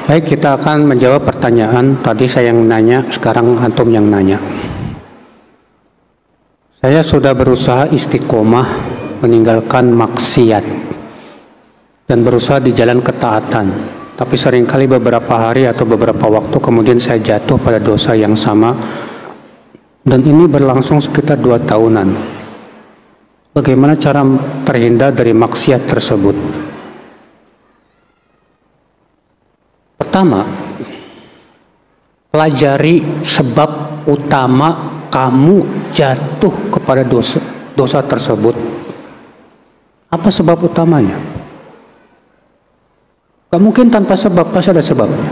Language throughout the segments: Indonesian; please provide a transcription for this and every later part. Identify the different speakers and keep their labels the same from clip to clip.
Speaker 1: Baik, kita akan menjawab pertanyaan. Tadi saya yang nanya, sekarang antum yang nanya. Saya sudah berusaha istiqomah meninggalkan maksiat dan berusaha di jalan ketaatan. Tapi seringkali beberapa hari atau beberapa waktu kemudian saya jatuh pada dosa yang sama. Dan ini berlangsung sekitar 2 tahunan. Bagaimana cara terhindar dari maksiat tersebut? Pertama, pelajari sebab utama kamu jatuh kepada dosa tersebut. Apa sebab utamanya? Gak mungkin tanpa sebab, pasti ada sebabnya.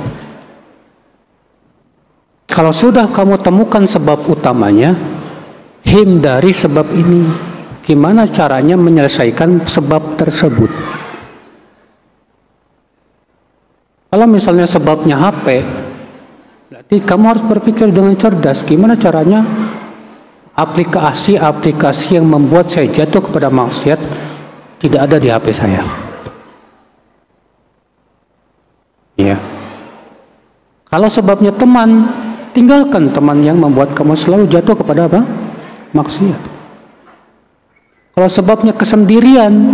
Speaker 1: Kalau sudah kamu temukan sebab utamanya, hindari sebab ini. Gimana caranya menyelesaikan sebab tersebut? Kalau misalnya sebabnya HP, berarti kamu harus berpikir dengan cerdas. Gimana caranya aplikasi yang membuat saya jatuh kepada maksiat tidak ada di HP saya? Ya. Kalau sebabnya teman, tinggalkan teman yang membuat kamu selalu jatuh kepada apa? Maksiat. Kalau sebabnya kesendirian,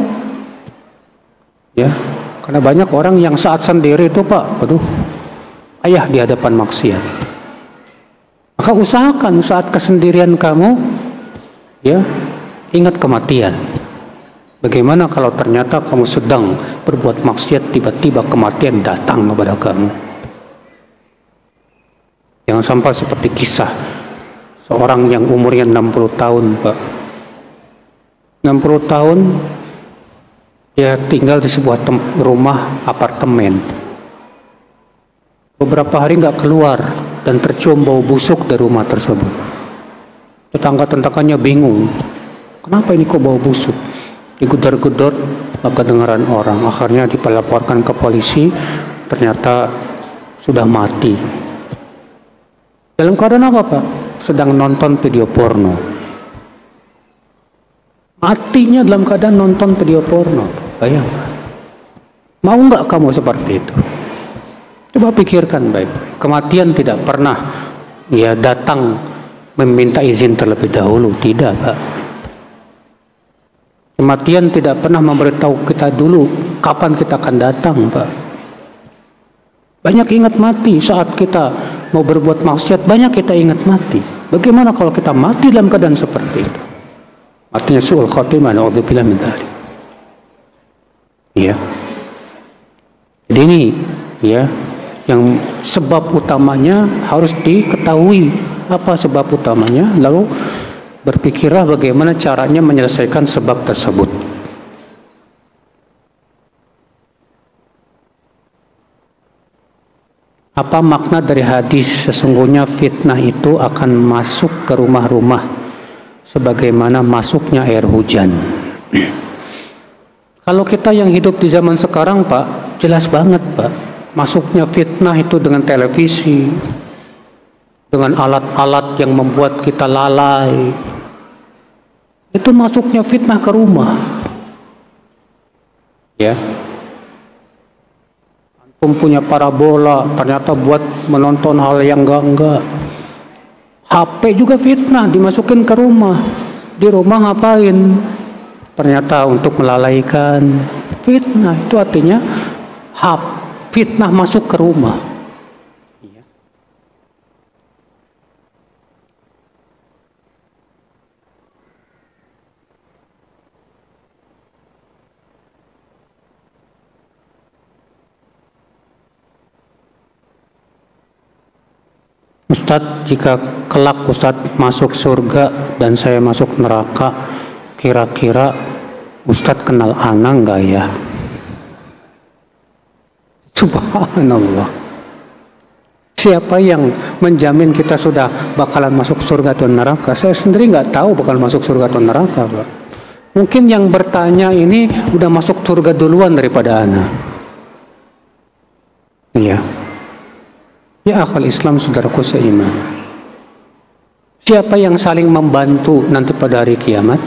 Speaker 1: ya. Karena banyak orang yang saat sendiri itu Pak, aduh, ayah di hadapan maksiat. Maka usahakan saat kesendirian kamu, ya, ingat kematian. Bagaimana kalau ternyata kamu sedang berbuat maksiat, tiba-tiba kematian datang kepada kamu? Jangan sampai seperti kisah seorang yang umurnya 60 tahun, Pak. 60 tahun dia tinggal di sebuah rumah apartemen. Beberapa hari nggak keluar dan tercium bau busuk dari rumah tersebut. Tetangga-tetangganya bingung, kenapa ini kok bau busuk? Digedor-gedor, nggak kedengaran orang. Akhirnya dilaporkan ke polisi, ternyata sudah mati. Dalam keadaan apa, Pak? Sedang nonton video porno. Matinya dalam keadaan nonton video porno. Bayangkan. Mau nggak kamu seperti itu? Coba pikirkan baik. Kematian tidak pernah ya datang meminta izin terlebih dahulu. Tidak, Pak. Kematian tidak pernah memberitahu kita dulu kapan kita akan datang, Pak. Banyak ingat mati saat kita mau berbuat maksiat, banyak kita ingat mati. Bagaimana kalau kita mati dalam keadaan seperti itu? Artinya su'ul khatimah, na'udzubillah min dzalik. Ya. Jadi ini ya yang sebab utamanya harus diketahui. Apa sebab utamanya? Lalu berpikirlah bagaimana caranya menyelesaikan sebab tersebut. Apa makna dari hadis sesungguhnya fitnah itu akan masuk ke rumah-rumah sebagaimana masuknya air hujan? Kalau kita yang hidup di zaman sekarang, Pak, jelas banget, Pak. Masuknya fitnah itu dengan televisi, dengan alat-alat yang membuat kita lalai. Itu masuknya fitnah ke rumah. Ya. Antum punya parabola, ternyata buat menonton hal yang enggak. HP juga fitnah, dimasukin ke rumah. Di rumah ngapain? Ternyata untuk melalaikan. Fitnah itu artinya fitnah masuk ke rumah. Ustadz, jika kelak Ustadz masuk surga dan saya masuk neraka, kira-kira Ustadz kenal ana enggak ya? Subhanallah. Siapa yang menjamin kita sudah bakalan masuk surga atau neraka? Saya sendiri nggak tahu bakal masuk surga atau neraka, Pak. Mungkin yang bertanya ini udah masuk surga duluan daripada ana. Iya. Ya akhwal Islam, saudaraku seiman. Siapa yang saling membantu nanti pada hari kiamat?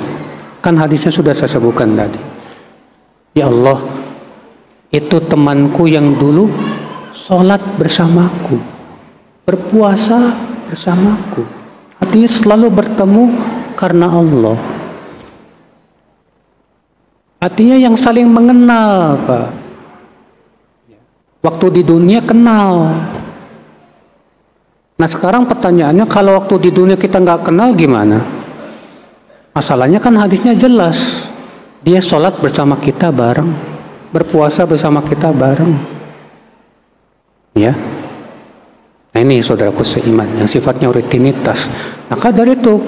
Speaker 1: Kan hadisnya sudah saya sebutkan tadi. Ya Allah, itu temanku yang dulu sholat bersamaku, berpuasa bersamaku. Artinya selalu bertemu karena Allah. Artinya yang saling mengenal, Pak. Waktu di dunia kenal. Nah sekarang pertanyaannya, kalau waktu di dunia kita nggak kenal gimana? Masalahnya kan hadisnya jelas. Dia sholat bersama kita bareng, berpuasa bersama kita bareng. Ya. Nah ini saudaraku seiman, yang sifatnya rutinitas. Maka dari itu,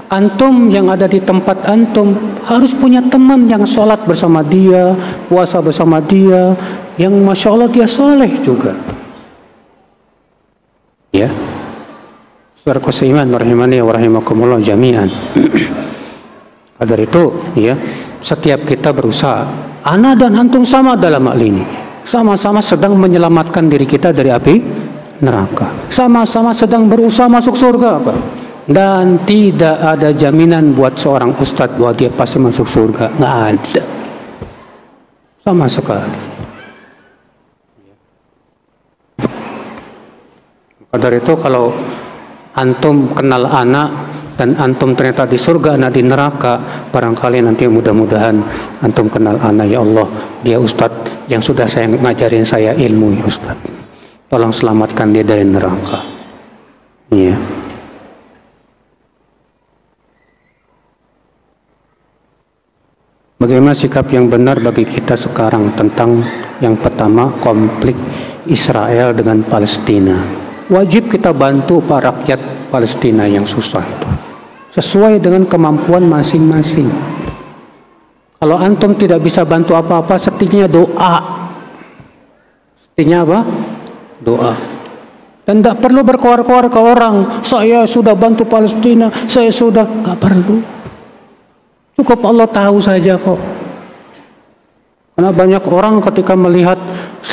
Speaker 1: antum yang ada di tempat antum harus punya teman yang sholat bersama dia, puasa bersama dia, yang masya Allah dia soleh juga. Ya, saudaraku seiman, rahimani wa rahimakumullah jami'an. Dari itu, ya, setiap kita berusaha, ana dan antum sama dalam hal ini, sama-sama sedang menyelamatkan diri kita dari api neraka, sama-sama sedang berusaha masuk surga, Pak. Dan tidak ada jaminan buat seorang ustadz bahwa dia pasti masuk surga, nggak ada sama sekali. Maka dari itu kalau antum kenal anak dan antum ternyata di surga, anak di neraka, barangkali nanti mudah-mudahan antum kenal anak, ya Allah, dia ustadz yang sudah saya ngajarin saya ilmu, ya ustadz, tolong selamatkan dia dari neraka. Iya. Bagaimana sikap yang benar bagi kita sekarang tentang yang pertama, konflik Israel dengan Palestina? Wajib kita bantu para rakyat Palestina yang susah itu, sesuai dengan kemampuan masing-masing. Kalau antum tidak bisa bantu apa-apa, setidaknya doa. Setidaknya apa? Doa. Dan tidak perlu berkoar-koar ke orang, saya sudah bantu Palestina, saya sudah, nggak perlu. Cukup Allah tahu saja kok. Karena banyak orang ketika melihat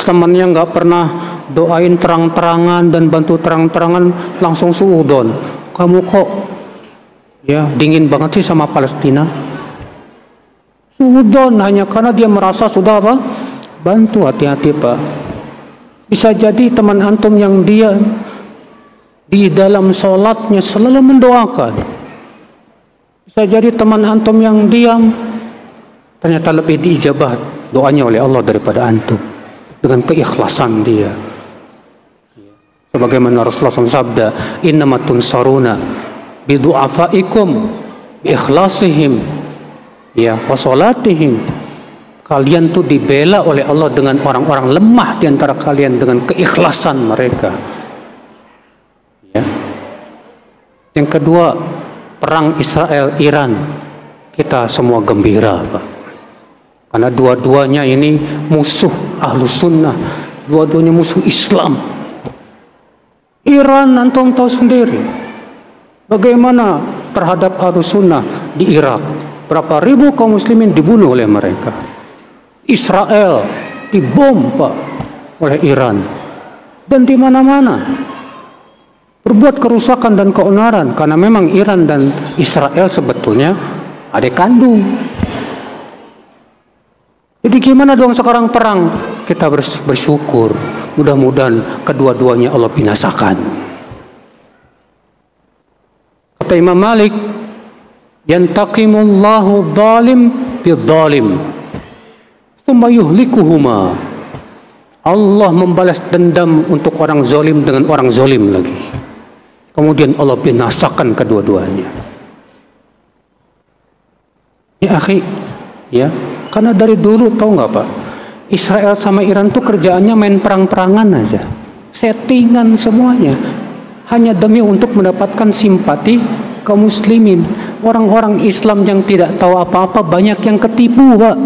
Speaker 1: temannya nggak pernah doain terang-terangan dan bantu terang-terangan, langsung suudon. Kamu kok ya dingin banget sih sama Palestina? Suudon hanya karena dia merasa sudah apa? Bantu. Hati-hati Pak. Bisa jadi teman antum yang dia di dalam sholatnya selalu mendoakan. Bisa jadi teman antum yang diam ternyata lebih diijabah doanya oleh Allah daripada antum dengan keikhlasan dia. Sebagaimana Rasulullah SAW sabda, innamat tunsaruna bidu'afaikum biikhlasihim ya wa salatihim. Kalian tuh dibela oleh Allah dengan orang-orang lemah di antara kalian dengan keikhlasan mereka. Ya. Yang kedua, perang Israel-Iran, kita semua gembira, Pak. Karena dua-duanya ini musuh Ahlus Sunnah, dua-duanya musuh Islam. Iran antum tahu sendiri bagaimana terhadap Ahlus Sunnah di Irak. Berapa ribu kaum muslimin dibunuh oleh mereka. Israel dibom, Pak, oleh Iran. Dan di mana-mana berbuat kerusakan dan keonaran, karena memang Iran dan Israel sebetulnya adik kandung. Jadi gimana dong sekarang perang? Kita bersyukur, mudah-mudahan kedua-duanya Allah binasakan. Kata Imam Malik, yantaqimullahu dhalim bidzalim tsumma yuhlikuhuma. Allah membalas dendam untuk orang zalim dengan orang zalim lagi. Kemudian Allah binasakan kedua-duanya. Ya akhi, ya, karena dari dulu tahu nggak Pak, Israel sama Iran tuh kerjaannya main perang-perangan aja, settingan semuanya, hanya demi untuk mendapatkan simpati kaum muslimin. Orang-orang Islam yang tidak tahu apa-apa banyak yang ketipu, Pak.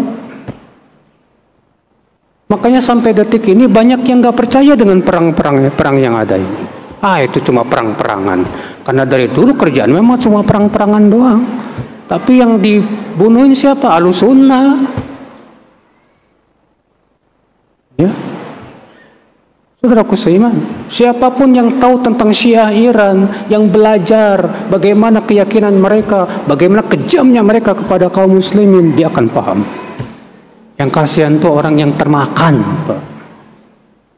Speaker 1: Makanya sampai detik ini banyak yang nggak percaya dengan perang yang ada ini. Itu cuma perang-perangan. Karena dari dulu kerjaan memang cuma perang-perangan doang. Tapi yang dibunuhin siapa? Ahlus Sunnah. Ya. Saudaraku seiman, siapapun yang tahu tentang Syiah Iran, yang belajar bagaimana keyakinan mereka, bagaimana kejamnya mereka kepada kaum muslimin, dia akan paham. Yang kasihan tuh orang yang termakan, Pak.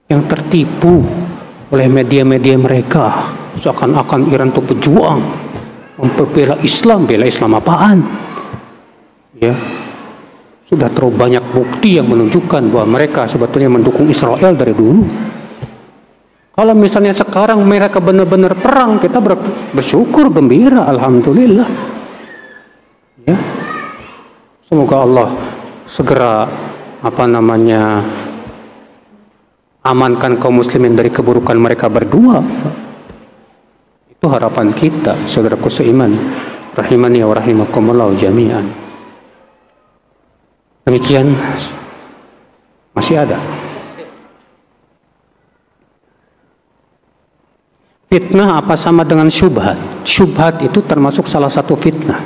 Speaker 1: yang tertipu oleh media-media mereka seakan-akan Iran itu pejuang membela Islam apaan? Ya, sudah terlalu banyak bukti yang menunjukkan bahwa mereka sebetulnya mendukung Israel dari dulu. Kalau misalnya sekarang mereka benar-benar perang, kita bersyukur, gembira, alhamdulillah. Ya, semoga Allah segera amankan kaum muslimin dari keburukan mereka berdua. Itu harapan kita, saudaraku seiman, rahimani wa rahimakumullah jami'an. Demikian, masih ada. Fitnah apa sama dengan syubhat? Syubhat itu termasuk salah satu fitnah.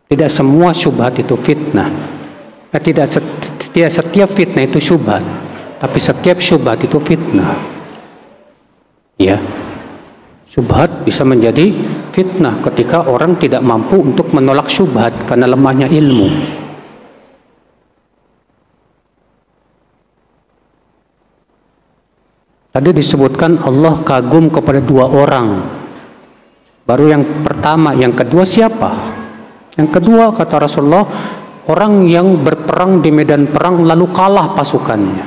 Speaker 1: Tidak semua syubhat itu fitnah. Tidak setiap fitnah itu syubhat. Tapi setiap syubhat itu fitnah. Ya. Syubhat bisa menjadi fitnah ketika orang tidak mampu untuk menolak syubhat karena lemahnya ilmu. Tadi disebutkan Allah kagum kepada dua orang. Baru yang pertama, yang kedua siapa? Yang kedua kata Rasulullah, orang yang berperang di medan perang lalu kalah pasukannya.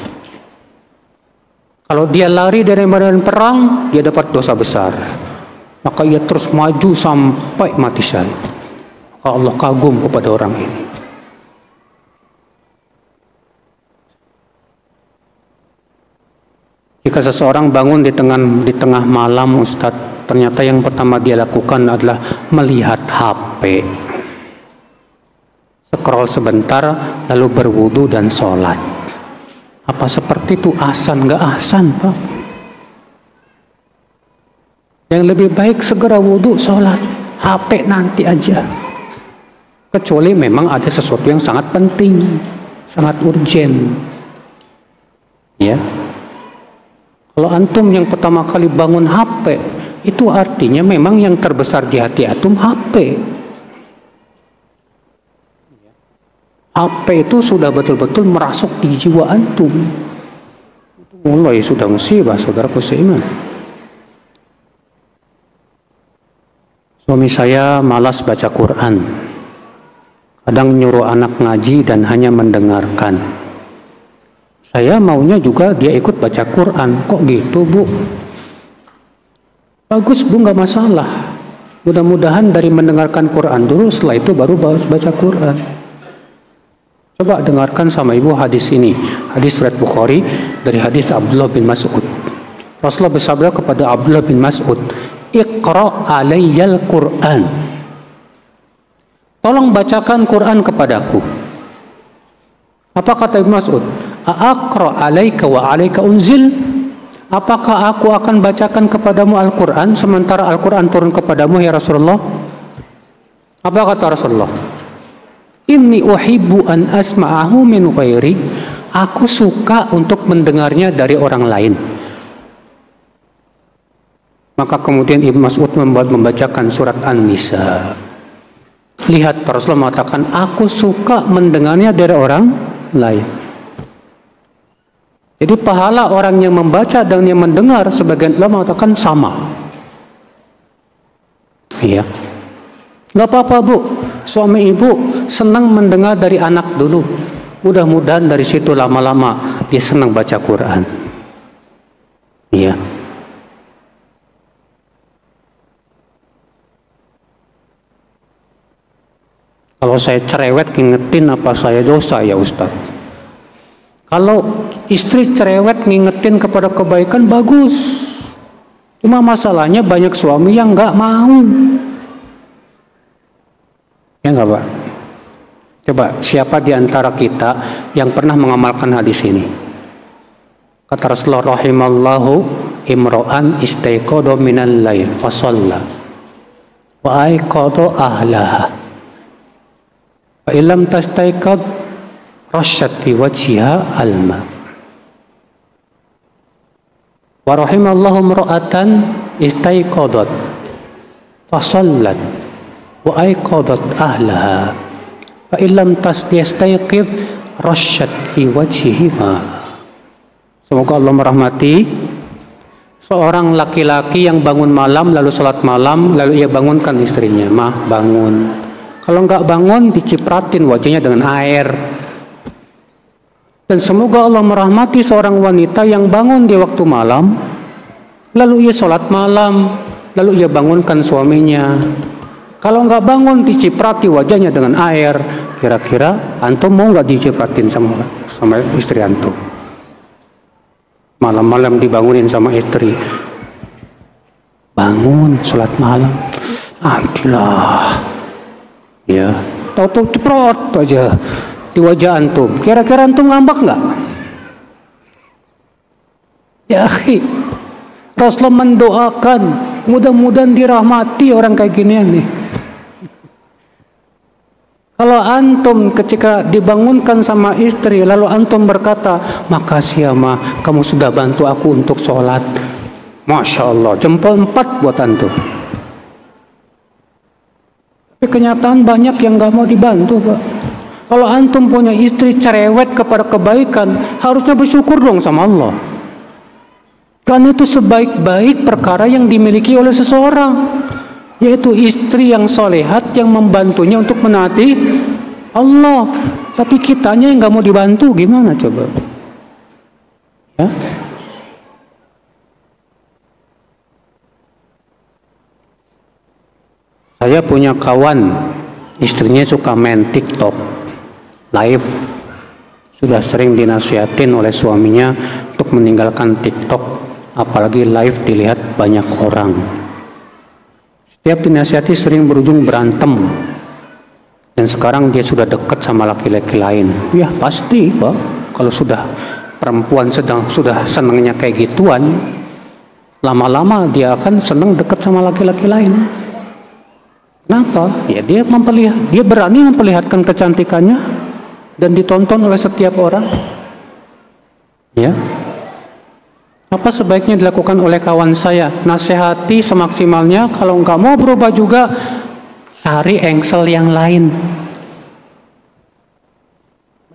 Speaker 1: Kalau dia lari dari medan perang, dia dapat dosa besar. Maka ia terus maju sampai mati syahid. Maka Allah kagum kepada orang ini. Jika seseorang bangun di tengah malam, Ustadz, ternyata yang pertama dia lakukan adalah melihat HP. Scroll sebentar, lalu berwudu dan sholat. Apa seperti itu ahsan? Nggak ahsan, Pak. Yang lebih baik segera wudu, sholat. HP nanti aja. Kecuali memang ada sesuatu yang sangat penting, sangat urgent. Ya. Kalau antum yang pertama kali bangun HP, itu artinya memang yang terbesar di hati antum HP. HP itu sudah betul-betul merasuk di jiwa antum. Itu mulai sudah musibah, saudaraku seiman. Suami saya malas baca Quran. Kadang nyuruh anak ngaji dan hanya mendengarkan. Saya maunya juga dia ikut baca Quran. Kok gitu, Bu? Bagus, Bu, nggak masalah. Mudah-mudahan dari mendengarkan Quran dulu, setelah itu baru baca Quran. Coba dengarkan sama ibu hadis ini. Hadis riwayat Bukhari dari hadis Abdullah bin Mas'ud. Rasulullah bersabda kepada Abdullah bin Mas'ud, "Iqra' alayyal Qur'an." Tolong bacakan Quran kepadaku. Apa kata Ibnu Mas'ud? "Aqra' alaika wa alaika unzil?" Apakah aku akan bacakan kepadamu Al-Quran sementara Al-Quran turun kepadamu ya Rasulullah? Apa kata Rasulullah? Inni uhibbu an asma'ahu min ghairi. Aku suka untuk mendengarnya dari orang lain. Maka kemudian Ibnu Mas'ud membacakan surat An-Nisa. Lihat, Rasulullah mengatakan, aku suka mendengarnya dari orang lain. Jadi pahala orang yang membaca dan yang mendengar, sebagian ulama mengatakan sama. Iya. Nggak apa-apa, Bu. Suami ibu senang mendengar dari anak dulu. Mudah-mudahan dari situ lama-lama dia senang baca Quran. Iya. Kalau saya cerewet ngingetin apa saya dosa ya Ustaz? Kalau istri cerewet ngingetin kepada kebaikan bagus. Cuma masalahnya banyak suami yang nggak mau. Ya nggak, Pak? Coba siapa di antara kita yang pernah mengamalkan hadis ini? Kata Rasulullah, rahimallahu imro'an istaiqadha minal lail fa shalla wa aiqadha ahlaha fa illam tastaiqad rasyad fi wajhiha alma wa rahimallahu imro'atan istaiqadhat fa shallat wa aiqadhat ahlaha fa illam tastaiqid rasyad fi wajhihi ma. Semoga Allah merahmati seorang laki-laki yang bangun malam lalu sholat malam lalu ia bangunkan istrinya, "Mah, bangun." Kalau nggak bangun dicipratin wajahnya dengan air. Dan semoga Allah merahmati seorang wanita yang bangun di waktu malam lalu ia sholat malam lalu ia bangunkan suaminya. Kalau nggak bangun diciprati wajahnya dengan air. Kira-kira antum mau nggak dicipratin sama istri antum? Malam-malam dibangunin sama istri, bangun sholat malam, alhamdulillah, ya, tahu-tahu ceprot aja di wajah antum. Kira-kira antum ngambek nggak? Ya akhi, Rasulullah mendoakan mudah-mudahan dirahmati orang kayak ginian nih. Kalau antum ketika dibangunkan sama istri lalu antum berkata, "Makasih ya ma, kamu sudah bantu aku untuk sholat." Masya Allah, jempol 4 buat antum. Tapi kenyataan banyak yang gak mau dibantu, Pak. Kalau antum punya istri cerewet kepada kebaikan, harusnya bersyukur dong sama Allah. Karena itu sebaik-baik perkara yang dimiliki oleh seseorang, yaitu istri yang solehat yang membantunya untuk menaati Allah. Tapi kitanya yang gak mau dibantu, gimana coba? Ya. Saya punya kawan, istrinya suka main TikTok live. Sudah sering dinasihatin oleh suaminya untuk meninggalkan TikTok, apalagi live dilihat banyak orang. Setiap dinasihati sering berujung berantem. Dan sekarang dia sudah dekat sama laki-laki lain. Ya pasti Pak, kalau sudah perempuan sudah senangnya kayak gituan, lama-lama dia akan senang dekat sama laki-laki lain. Kenapa? Ya dia berani memperlihatkan kecantikannya dan ditonton oleh setiap orang. Ya. Apa sebaiknya dilakukan oleh kawan saya? Nasihati semaksimalnya. Kalau nggak mau berubah juga, cari engsel yang lain.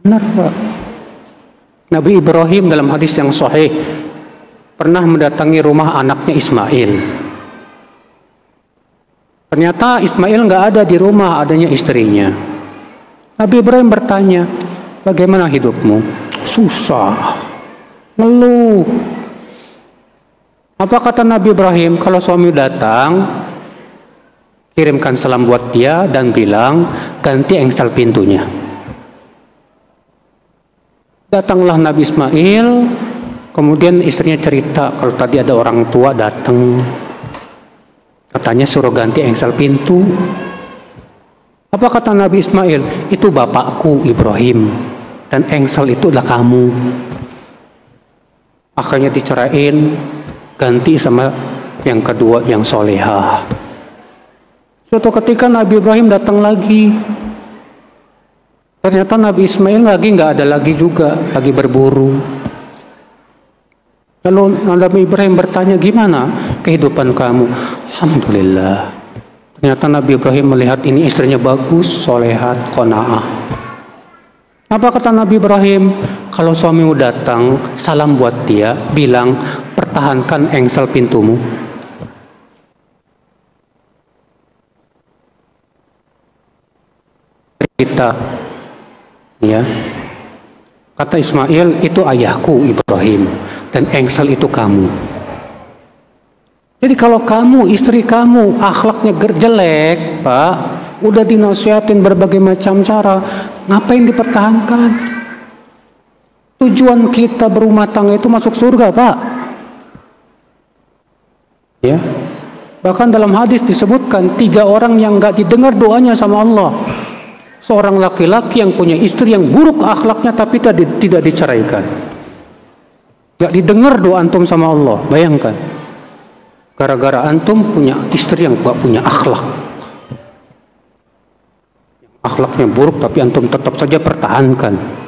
Speaker 1: Benar Pak. Nabi Ibrahim dalam hadis yang sahih pernah mendatangi rumah anaknya Ismail. Ternyata Ismail nggak ada di rumah, adanya istrinya. Nabi Ibrahim bertanya, "Bagaimana hidupmu?" "Susah." Ngeluh. Apa kata Nabi Ibrahim? Kalau suami datang, kirimkan salam buat dia dan bilang, ganti engsel pintunya. Datanglah Nabi Ismail, kemudian istrinya cerita, kalau tadi ada orang tua datang, katanya suruh ganti engsel pintu. Apa kata Nabi Ismail? Itu bapakku Ibrahim, dan engsel itu adalah kamu. Akhirnya diceraiin, ganti sama yang kedua yang solehah. Suatu ketika Nabi Ibrahim datang lagi. Ternyata Nabi Ismail lagi nggak ada lagi juga, lagi berburu. Lalu Nabi Ibrahim bertanya, "Gimana kehidupan kamu?" "Alhamdulillah." Ternyata Nabi Ibrahim melihat ini istrinya bagus, solehat, qanaah. Apa kata Nabi Ibrahim? Kalau suamimu datang, salam buat dia, bilang, pertahankan engsel pintumu. Kita, ya, kata Ismail, itu ayahku Ibrahim, dan engsel itu kamu. Jadi kalau kamu, istri kamu, akhlaknya jelek, Pak, udah dinasihatin berbagai macam cara, ngapain dipertahankan? Tujuan kita berumah tangga itu masuk surga, Pak. Ya. Bahkan dalam hadis disebutkan 3 orang yang gak didengar doanya sama Allah. Seorang laki-laki yang punya istri yang buruk akhlaknya tapi tidak diceraikan. Gak didengar doa antum sama Allah. Bayangkan. Gara-gara antum punya istri yang gak punya akhlak. Akhlaknya buruk tapi antum tetap saja pertahankan.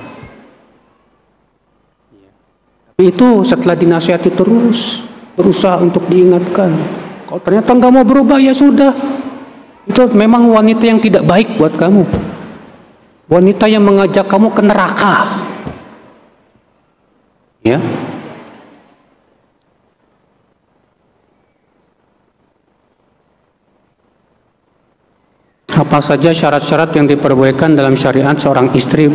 Speaker 1: Tapi itu setelah dinasihati terus, berusaha untuk diingatkan. Kalau ternyata nggak mau berubah, ya sudah. Itu memang wanita yang tidak baik buat kamu. Wanita yang mengajak kamu ke neraka. Ya. Apa saja syarat-syarat yang diperbolehkan dalam syariat seorang istri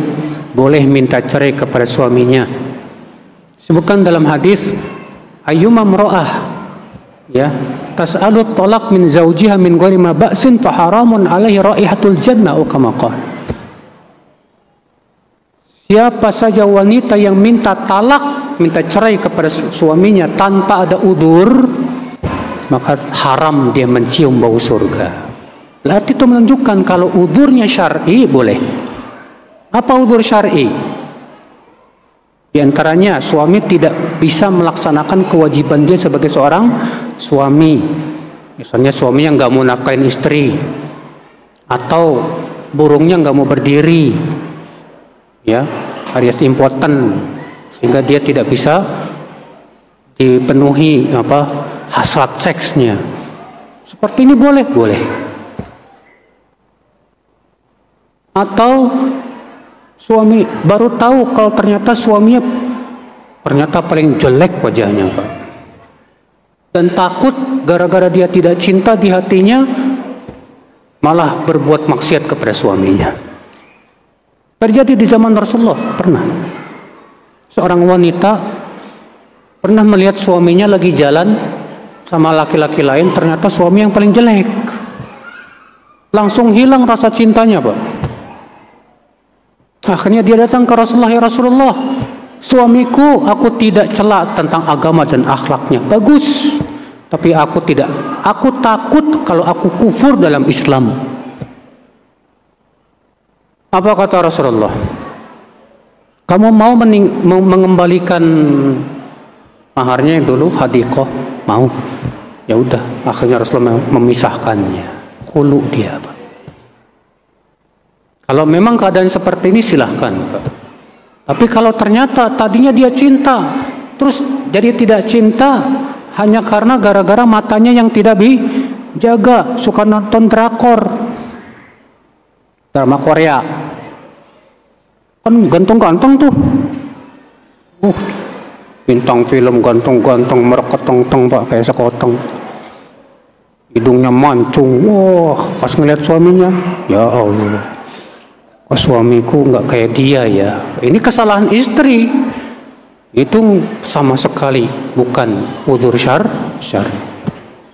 Speaker 1: boleh minta cerai kepada suaminya? Sebutkan dalam hadis, ayyuma mra'ah ya tas'alu talaq min zawjiha min ghairi ma ba'sin fa haramun 'alaihi raihatul jannah kama qala. Siapa saja wanita yang minta talak, minta cerai kepada suaminya tanpa ada udzur, maka haram dia mencium bau surga. Berarti itu menunjukkan kalau udzurnya syar'i boleh. Apa udzur syar'i? Di antaranya suami tidak bisa melaksanakan kewajiban dia sebagai seorang suami. Misalnya suami yang nggak mau nafkahin istri, atau burungnya nggak mau berdiri, ya, alias impoten, sehingga dia tidak bisa dipenuhi hasrat seksnya. Seperti ini boleh. Atau suami baru tahu kalau ternyata suaminya paling jelek wajahnya, Pak. Dan takut gara-gara dia tidak cinta di hatinya malah berbuat maksiat kepada suaminya. Terjadi di zaman Rasulullah, pernah. Seorang wanita pernah melihat suaminya lagi jalan sama laki-laki lain, ternyata suami yang paling jelek. Langsung hilang rasa cintanya, Pak. Akhirnya dia datang ke Rasulullah, ya Rasulullah, suamiku aku tidak cela tentang agama dan akhlaknya, bagus, tapi aku takut kalau aku kufur dalam Islam. Apa kata Rasulullah? Kamu mau mengembalikan maharnya dulu, hadiqah? Mau? Ya udah, akhirnya Rasulullah memisahkannya. Khulu dia, Pak. Kalau memang keadaan seperti ini silahkan, Pak. Tapi kalau ternyata tadinya dia cinta, terus jadi tidak cinta hanya karena gara-gara matanya yang tidak dijaga, suka nonton drakor, drama Korea, kan ganteng-ganteng tuh, bintang film ganteng-ganteng, mereketeng-teng, Pak, kayak sekoteng, hidungnya mancung, wah, pas ngeliat suaminya, ya Allah, oh, suamiku nggak kayak dia ya. Ini kesalahan istri. Itu sama sekali bukan udzur syar'i.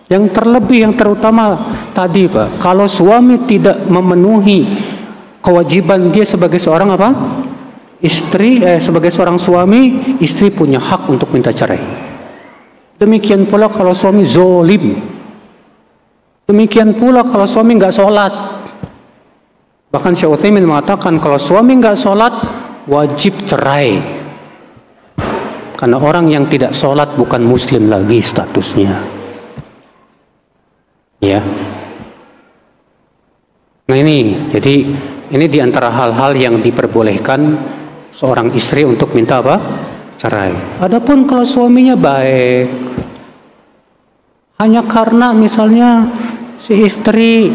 Speaker 1: Yang terlebih, yang terutama tadi, Pak, kalau suami tidak memenuhi kewajiban dia sebagai seorang sebagai seorang suami, istri punya hak untuk minta cerai. Demikian pula kalau suami zolim. Demikian pula kalau suami nggak sholat. Bahkan Syekh Utsaimin mengatakan kalau suami nggak sholat wajib cerai, karena orang yang tidak sholat bukan muslim lagi statusnya, ya. Nah jadi ini diantara hal-hal yang diperbolehkan seorang istri untuk minta cerai. Adapun kalau suaminya baik, hanya karena misalnya si istri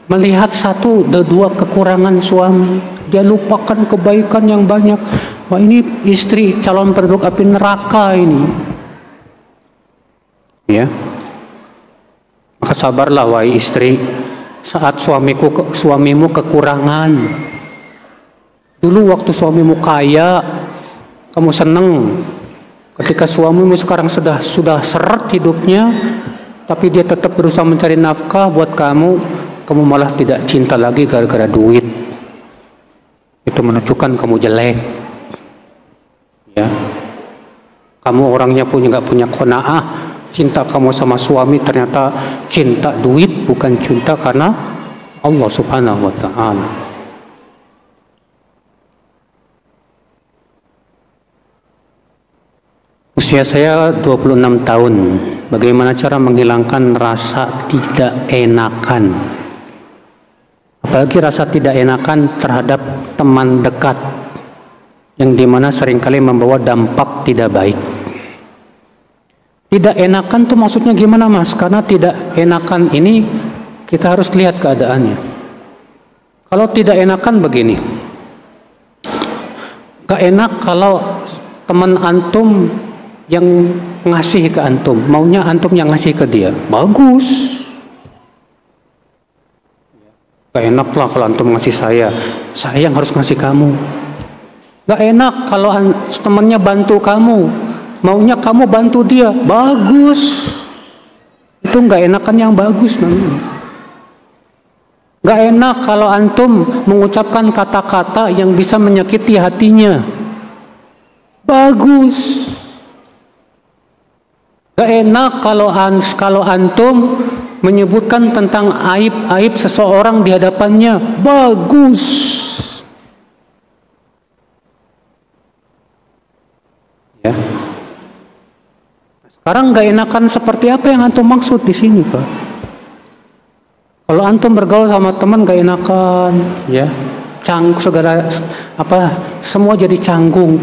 Speaker 1: melihat satu atau dua kekurangan suami, dia lupakan kebaikan yang banyak. Wah, ini istri calon penduduk api neraka ini. Ya. Maka sabarlah wahai istri, saat suamimu kekurangan. Dulu waktu suamimu kaya, kamu seneng. Ketika suamimu sekarang sudah seret hidupnya, tapi dia tetap berusaha mencari nafkah buat kamu malah tidak cinta lagi gara-gara duit. Itu menunjukkan kamu jelek, ya. Kamu orangnya nggak punya qanaah. Cinta kamu sama suami ternyata cinta duit, bukan cinta karena Allah Subhanahu wa Ta'ala. Usia saya 26 tahun. Bagaimana cara menghilangkan rasa tidak enakan? Apalagi rasa tidak enakan terhadap teman dekat, yang dimana seringkali membawa dampak tidak baik. Tidak enakan tuh maksudnya gimana, Mas? Karena tidak enakan ini kita harus lihat keadaannya. Kalau tidak enakan begini, gak enak kalau teman antum yang ngasih ke antum, maunya antum yang ngasih ke dia, bagus. Gak enak lah kalau antum ngasih saya yang harus ngasih kamu. Gak enak kalau temannya bantu kamu, maunya kamu bantu dia. Bagus, itu gak enakan yang bagus namanya. Gak enak kalau antum mengucapkan kata-kata yang bisa menyakiti hatinya. Bagus. Gak enak kalau antum menyebutkan tentang aib-aib seseorang di hadapannya. Bagus. Ya. Sekarang gak enakan seperti apa yang antum maksud di sini, Pak? Kalau antum bergaul sama teman gak enakan, ya, segala semua jadi canggung.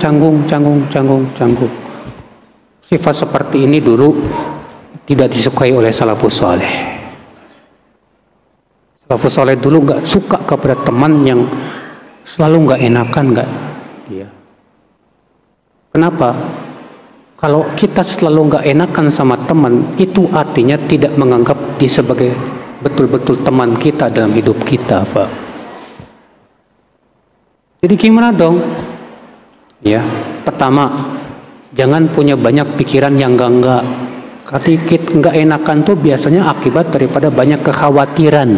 Speaker 1: Sifat seperti ini dulu tidak disukai oleh salafus saleh. Salafus saleh dulu gak suka kepada teman yang selalu gak enakan, ya. Kenapa? Kalau kita selalu gak enakan sama teman, itu artinya tidak menganggap dia sebagai betul-betul teman kita dalam hidup kita, Pak. Jadi gimana dong? Ya, pertama, jangan punya banyak pikiran yang enggak. Ketika enggak enakan tuh biasanya akibat daripada banyak kekhawatiran.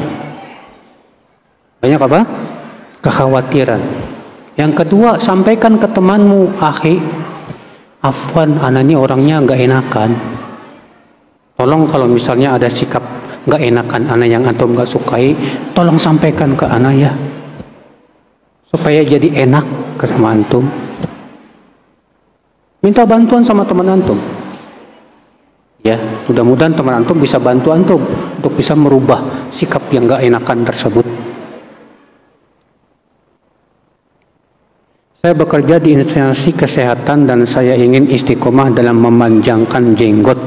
Speaker 1: Banyak apa? Kekhawatiran. Yang kedua, sampaikan ke temanmu, akhi, afwan, ana ini orangnya enggak enakan. Tolong kalau misalnya ada sikap nggak enakan ana yang antum nggak sukai, tolong sampaikan ke ana ya, supaya jadi enak ke sama antum. Minta bantuan sama teman antum, ya, mudah-mudahan teman antum bisa bantu antum untuk bisa merubah sikap yang nggak enakan tersebut. Saya bekerja di instansi kesehatan dan saya ingin istiqomah dalam memanjangkan jenggot.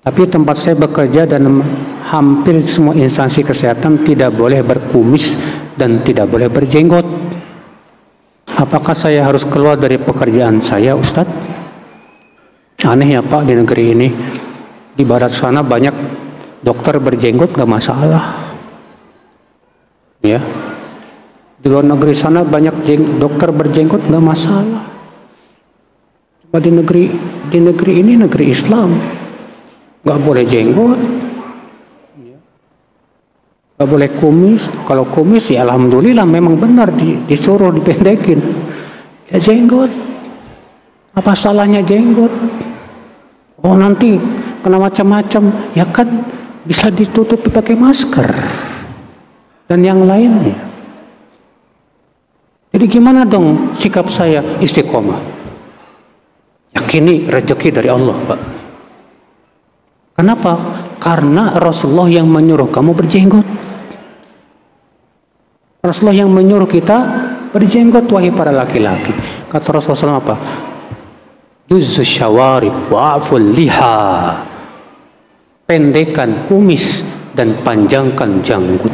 Speaker 1: Tapi tempat saya bekerja dan hampir semua instansi kesehatan tidak boleh berkumis dan tidak boleh berjenggot. Apakah saya harus keluar dari pekerjaan saya, Ustadz? Aneh ya Pak, di negeri ini. Di barat sana banyak dokter berjenggot, gak masalah. Ya. Di luar negeri sana banyak dokter berjenggot, gak masalah. Cuma di negeri ini negeri Islam, nggak boleh jenggot, nggak boleh kumis. Kalau kumis ya alhamdulillah memang benar disuruh dipendekin. Ya jenggot, apa salahnya jenggot? Oh nanti kena macam-macam, ya kan bisa ditutupi pakai masker dan yang lainnya. Jadi gimana dong sikap saya? Istiqomah, yakini rezeki dari Allah, Pak. Kenapa? Karena Rasulullah yang menyuruh kamu berjenggot. Rasulullah yang menyuruh kita berjenggot, wahai para laki-laki. Kata Rasulullah apa? Juzzu syawarib wa'ful liha. Pendekkan kumis dan panjangkan janggut.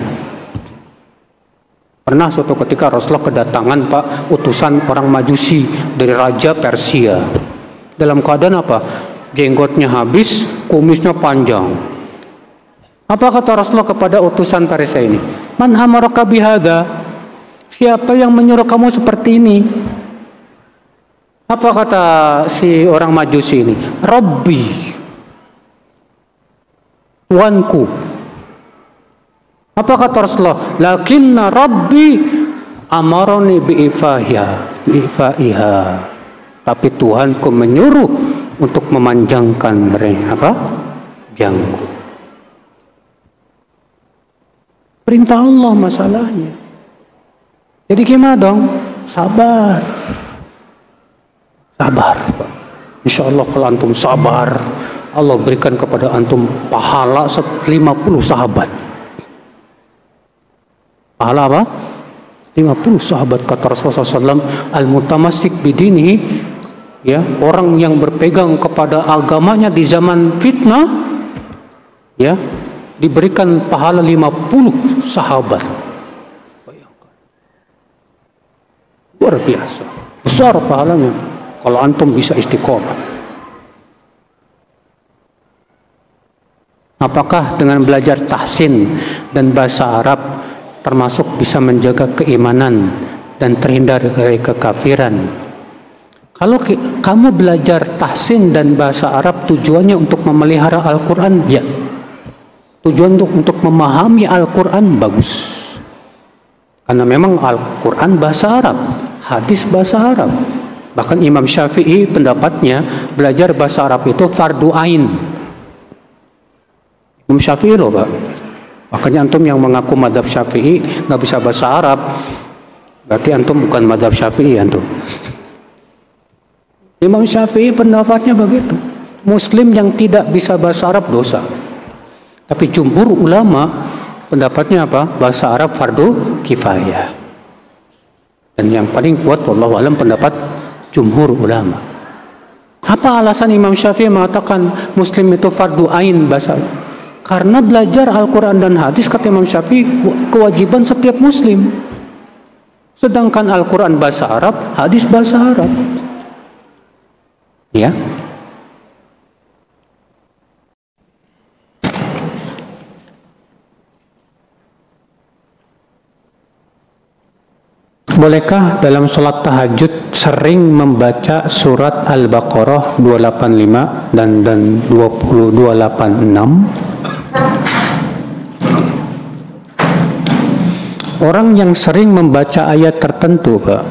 Speaker 1: Pernah suatu ketika Rasulullah kedatangan Pak utusan orang Majusi dari Raja Persia. Dalam keadaan apa? Jenggotnya habis, kumisnya panjang. Apa kata Rasulullah kepada utusan Persia ini? Man amaraka bihadza? Siapa yang menyuruh kamu seperti ini? Apa kata si orang Majusi ini? Rabbi, Tuanku. Apa kata Rasulullah? Lakinna Rabbi amaroni bi'ifaiha. Tapi Tuhanku menyuruh untuk memanjangkan janggut. Perintah Allah masalahnya. Jadi gimana dong? Sabar. Insya Allah kalau antum sabar, Allah berikan kepada antum pahala 50 sahabat. Pahala apa? 50 sahabat, kata Rasulullah SAW. Al-mutamassik bidinihi, ya, orang yang berpegang kepada agamanya di zaman fitnah, ya, diberikan pahala 50 sahabat. Bayangkan. Luar biasa, besar pahalanya kalau antum bisa istiqomah. Apakah dengan belajar tahsin dan bahasa Arab termasuk bisa menjaga keimanan dan terhindar dari kekafiran. Kalau kamu belajar tahsin dan bahasa Arab tujuannya untuk memelihara Al-Quran, ya. Tujuan untuk memahami Al-Quran, bagus. Karena memang Al-Quran bahasa Arab, hadis bahasa Arab. Bahkan Imam Syafi'i pendapatnya belajar bahasa Arab itu fardu ain. Imam Syafi'i loh Pak. Makanya antum yang mengaku madhab Syafi'i nggak bisa bahasa Arab, berarti antum bukan madhab Syafi'i antum. Imam Syafi'i pendapatnya begitu. Muslim yang tidak bisa bahasa Arab dosa. Tapi jumhur ulama pendapatnya apa? Bahasa Arab fardu kifayah. Dan yang paling kuat wallahu alam pendapat jumhur ulama. Apa alasan Imam Syafi'i mengatakan Muslim itu fardu ain bahasa Arab? Karena belajar Al-Quran dan hadis kata Imam Syafi'i kewajiban setiap Muslim. Sedangkan Al-Quran bahasa Arab, hadis bahasa Arab. Ya. Bolehkah dalam sholat tahajud sering membaca surat Al-Baqarah 285 dan 286? Orang yang sering membaca ayat tertentu, Pak,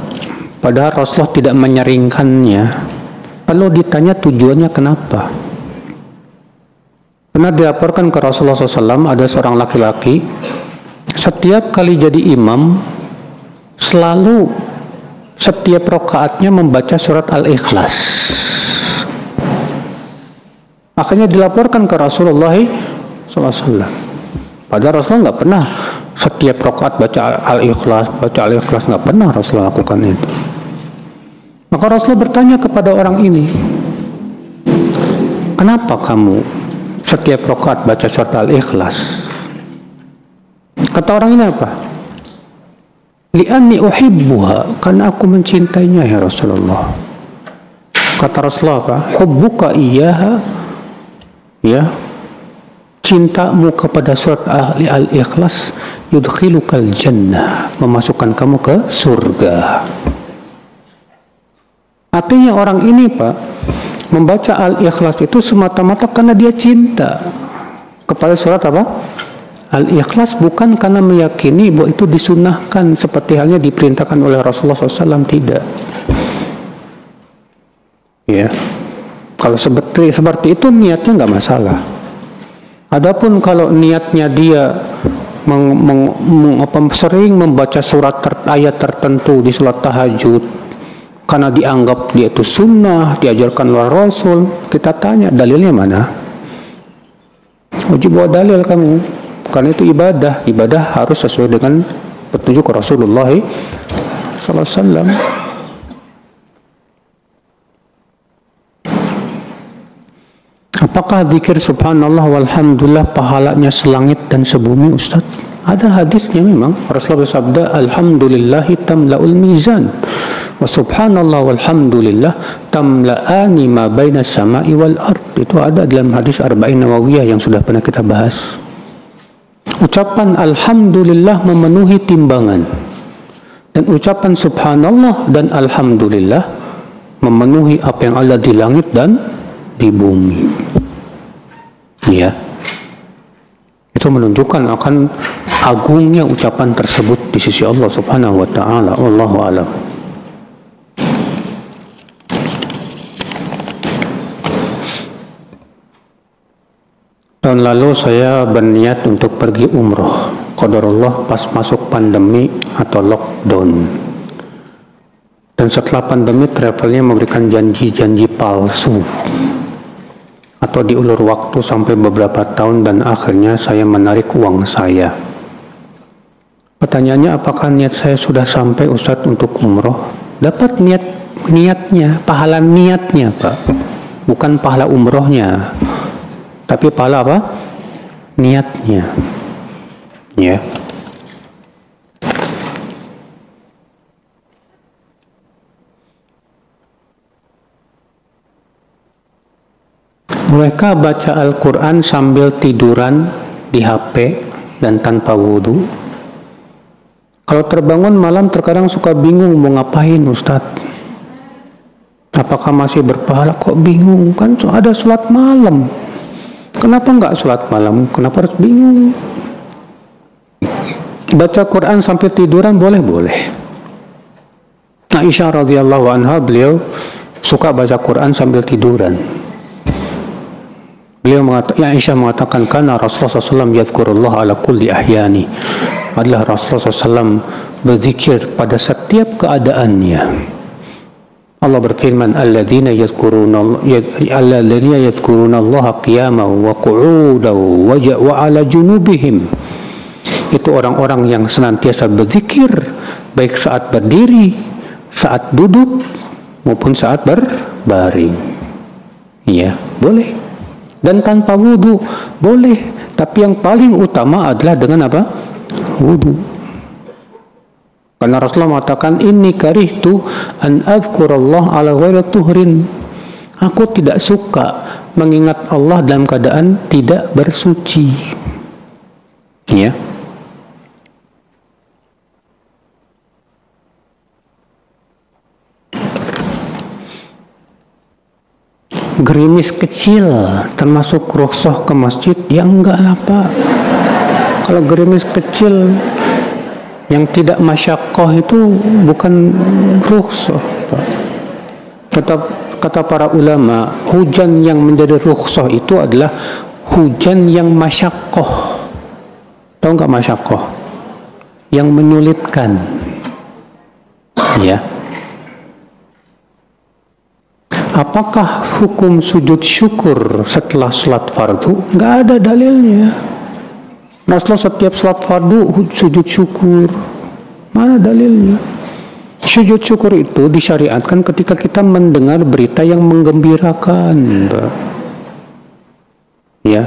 Speaker 1: padahal Rasulullah tidak menyeringkannya, kalau ditanya tujuannya kenapa? Pernah dilaporkan ke Rasulullah SAW ada seorang laki-laki setiap kali jadi imam selalu setiap rakaatnya membaca surat Al-Ikhlas. Makanya dilaporkan ke Rasulullah SAW. Padahal Rasulullah nggak pernah setiap rakaat baca Al-Ikhlas, nggak pernah Rasulullah lakukan itu. Maka Rasulullah bertanya kepada orang ini, kenapa kamu setiap rakaat baca surat Al-Ikhlas? Kata orang ini apa? Li'anni uhibbuha, karena aku mencintainya ya Rasulullah. Kata Rasulullah apa? Hubbuka iyyaha, ya, cintamu kepada surat Al-Ikhlas yudkhilukal jannah, memasukkan kamu ke surga. Artinya orang ini Pak membaca Al-Ikhlas itu semata-mata karena dia cinta kepada surat apa? Al-Ikhlas, bukan karena meyakini bahwa itu disunahkan seperti halnya diperintahkan oleh Rasulullah SAW, tidak. Ya, kalau seperti itu niatnya nggak masalah. Adapun kalau niatnya dia sering membaca ayat tertentu di sholat tahajud karena dianggap dia itu sunnah, diajarkan oleh Rasul, kita tanya dalilnya mana? Wajib bawa dalil kamu. Karena itu ibadah harus sesuai dengan petunjuk Rasulullah SAW. Apakah zikir subhanallah walhamdulillah pahalanya selangit dan sebumi, Ustaz? Ada hadisnya memang. Rasulullah bersabda, alhamdulillahi tamla'ul mizan wa subhanallah walhamdulillah tamla'ani ma baina sama'i wal ard. Itu ada dalam hadis Arba'in Nawawiyah yang sudah pernah kita bahas. Ucapan alhamdulillah memenuhi timbangan, dan ucapan subhanallah dan alhamdulillah memenuhi apa yang ada di langit dan di bumi. Ya, itu menunjukkan akan agungnya ucapan tersebut di sisi Allah Subhanahu wa taala. Wallahu a'lam. Tahun lalu saya berniat untuk pergi umroh. Qadarullah pas masuk pandemi atau lockdown. Dan setelah pandemi travelnya memberikan janji-janji palsu atau diulur waktu sampai beberapa tahun, dan akhirnya saya menarik uang saya. Pertanyaannya, apakah niat saya sudah sampai Ustadz untuk umroh? Dapat niatnya, pahala niatnya Pak, bukan pahala umrohnya, tapi pahala apa? Niatnya. Ya. Bolehkah baca Al-Quran sambil tiduran di HP dan tanpa wudhu? Kalau terbangun malam terkadang suka bingung mau ngapain Ustadz. Apakah masih berpahala? Kok bingung? Kan ada sholat malam. Kenapa enggak sholat malam? Kenapa harus bingung? Baca Quran sampai tiduran boleh-boleh. Aisyah radhiyallahu anha, beliau suka baca Quran sambil tiduran. Aisyah mengatakan, karena Rasulullah SAW yadhkurullah ala kulli ahyani. Adalah Rasulullah SAW berzikir pada setiap keadaannya. Allah berfirman, alladzina yadhkuruna Allah qiyaman wa qu'udan wa ala junubihim. Itu orang-orang yang senantiasa berzikir, baik saat berdiri, saat duduk, maupun saat berbaring. Ya, boleh. Dan tanpa wudu boleh, tapi yang paling utama adalah dengan apa? Wudu. Karena Rasulullah mengatakan, inni karihtu an azkurallah ala ghairi tuhrin. Aku tidak suka mengingat Allah dalam keadaan tidak bersuci. Ya. Gerimis kecil termasuk rukhsah ke masjid? Ya enggak lah Pak. Kalau gerimis kecil yang tidak masyaqqah itu bukan rukhsah Pak. Kata para ulama, hujan yang menjadi rukhsah itu adalah hujan yang masyaqqah. Tahu enggak masyaqqah? Yang menyulitkan. Ya. Apakah hukum sujud syukur setelah sholat fardu? Nggak ada dalilnya. Rasulullah setiap sholat fardu sujud syukur. Mana dalilnya? Sujud syukur itu disyariatkan ketika kita mendengar berita yang menggembirakan. Ya,